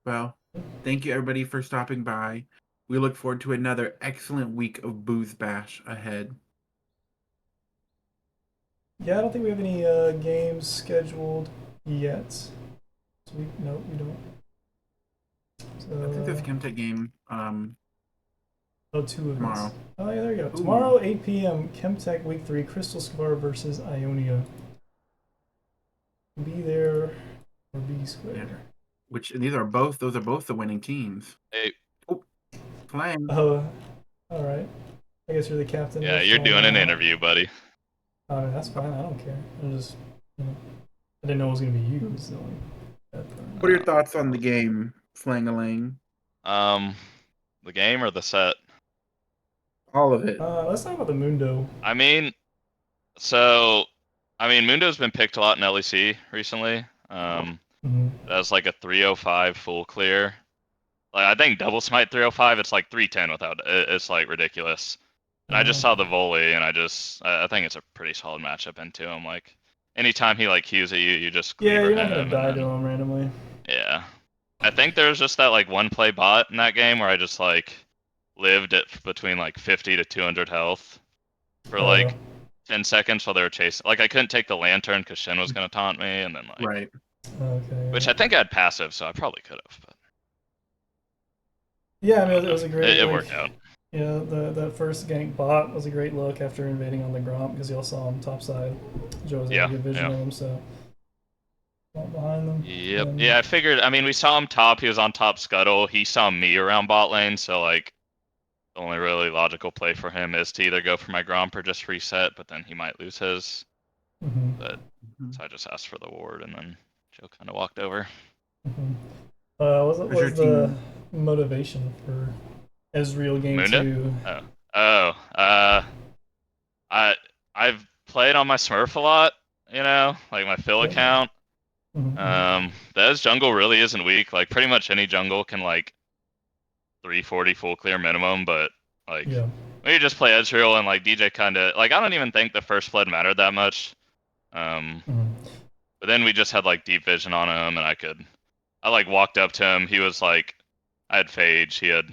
Well, thank you everybody for stopping by. We look forward to another excellent week of Booze Bash ahead. Yeah, I don't think we have any games scheduled yet. So no, we don't. So, I think this Chemtech game Oh, two of Tomorrow. us. Oh, yeah, there you go. Ooh. Tomorrow, 8 p.m., Chemtech Week 3, Crystal Scar versus Ionia. Be there or be square. Yeah. Which those are both the winning teams. Hey, Oh, playing. Oh, all right. I guess you're the captain. yeah, What's you're going doing an on? interview, buddy. Oh, that's fine. I don't care. I'm just, I didn't know it was gonna be you. Was the only bad part. What are your thoughts on the game, Slang-a-Lang? The game or the set? All of it. Let's talk about the Mundo. I mean, Mundo's been picked a lot in LEC recently. That's like a 305 full clear. Like I think double smite 305, it's like 310 without it. It's like ridiculous. And I just saw the volley, and I think it's a pretty solid matchup into him. Like anytime he like cues at you, you just Yeah, cleaver you're not him. gonna die And to then, him randomly. yeah, I think there's just that like one play bot in that game where I just like lived at between like 50 to 200 health for like 10 seconds while they were chasing. Like I couldn't take the lantern because Shin was gonna taunt me, and then like Right. Okay. which I think I had passive, so I probably could have. But Yeah, I mean, it was a great. it like, worked out. Yeah, the first gank bot was a great look after invading on the Gromp because y'all saw him topside. Joe was able to get vision of him, so behind them. Yep. And, Yeah, I figured. I mean, we saw him top. He was on top scuttle. He saw me around bot lane, so like the only really logical play for him is to either go for my Gromp or just reset, but then he might lose his. But so I just asked for the ward, and then Joe kind of walked over. What Who's was your the team? motivation for Ezreal game Mundo? 2? I've played on my Smurf a lot, like my Phil Yeah. account. The Ez jungle really isn't weak. Like pretty much any jungle can like 340 full clear minimum, but like when you just play Ezreal and like DJ kinda like I don't even think the first flood mattered that much. But then we just had like deep vision on him, and I like walked up to him. He was like, I had Phage. He had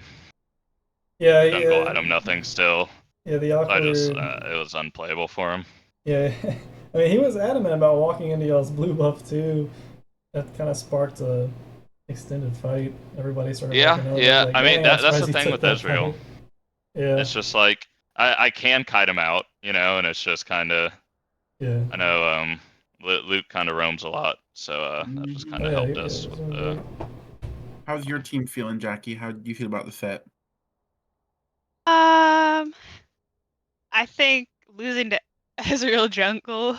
jungle item, nothing still. Yeah, the awkward. It was unplayable for him. Yeah, I mean, he was adamant about walking into y'all's blue buff too. That kind of sparked a extended fight. Everybody started. Yeah. Like, I mean, I'm that's surprised the he thing took with that Ezreal. fight. Yeah, It's just like I can kite him out, and it's just kind of. Yeah. I know Luke kind of roams a lot, so that just kind of helped us. How's your team feeling, Jackie? How do you feel about the set? I think losing to Ezreal jungle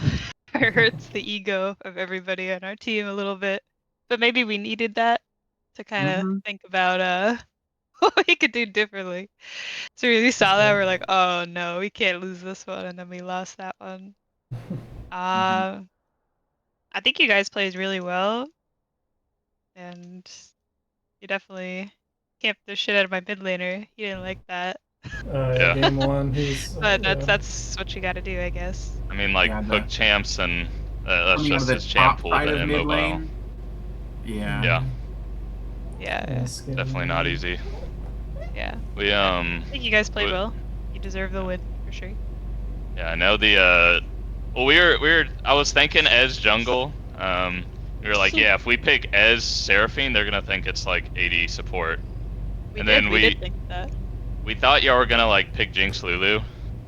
hurts the ego of everybody on our team a little bit. But maybe we needed that to kind of think about what we could do differently. So we saw that, we're like, oh no, we can't lose this one, and then we lost that one. I think you guys played really well, and you definitely camped the shit out of my mid laner. He didn't like that. Yeah. Game 1, but that's what you got to do, I guess. I mean, like hook champs, and that's just his champ pool to immobile. Yeah. Definitely not easy. Yeah. I think you guys played well. You deserve the win for sure. Yeah, I know I was thinking Ez jungle. We were like, yeah, if we pick Ez Seraphine, they're gonna think it's like AD support. We did think that. We thought y'all were gonna like pick Jinx Lulu.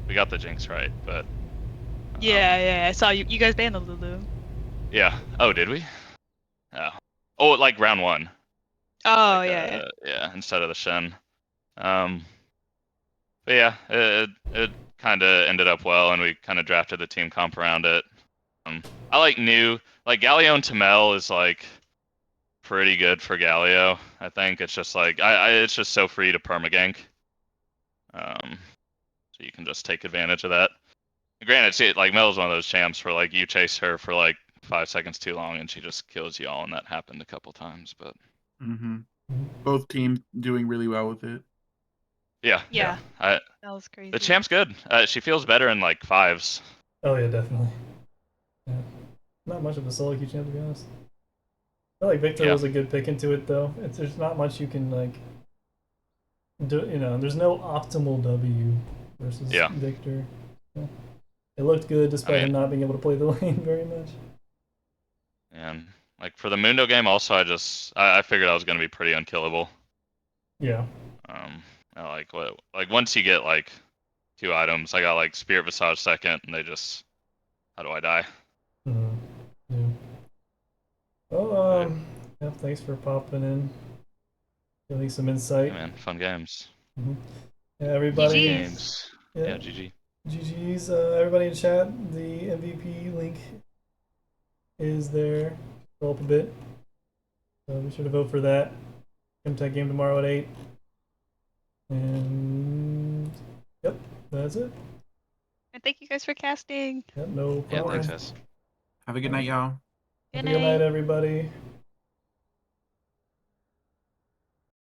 We got the Jinx right, but yeah, I saw you guys banned the Lulu. Yeah. Oh, did we? Oh, like round 1. Oh, like, yeah, instead of the Shen. But yeah, it kind of ended up well, and we kind of drafted the team comp around it. I like Galio and Tamel is like pretty good for Galio. I think it's just like it's just so free to permagank. So you can just take advantage of that. Granted, like Mel's one of those champs where like you chase her for like 5 seconds too long and she just kills you all, and that happened a couple times. But both teams doing really well with it. Yeah. That was crazy. The champ's good. She feels better in like 5s. Oh yeah, definitely. Yeah. Not much of a solo queue champ, to be honest. I feel like Victor was a good pick into it though. There's not much you can like do. There's no optimal W versus Victor. Yeah. It looked good despite him not being able to play the lane very much. And like for the Mundo game, also I figured I was gonna be pretty unkillable. Yeah. like what, like once you get like 2 items, I got like Spirit Visage second, and they just, how do I die? Mhm. Yeah. Well, yeah, thanks for popping in. Giving some insight. Hey man, fun games. Yeah, Fun everybody. GGs. games. Yeah, Yeah, GG. GG's. Everybody in chat, the MVP link is there. Scroll up a bit. So be sure to vote for that. Tech game tomorrow at 8. And yep, that's it. And thank you guys for casting. Yep, no Yeah, problem. thanks guys. Have a good night, y'all. Have Good a good night, night. everybody.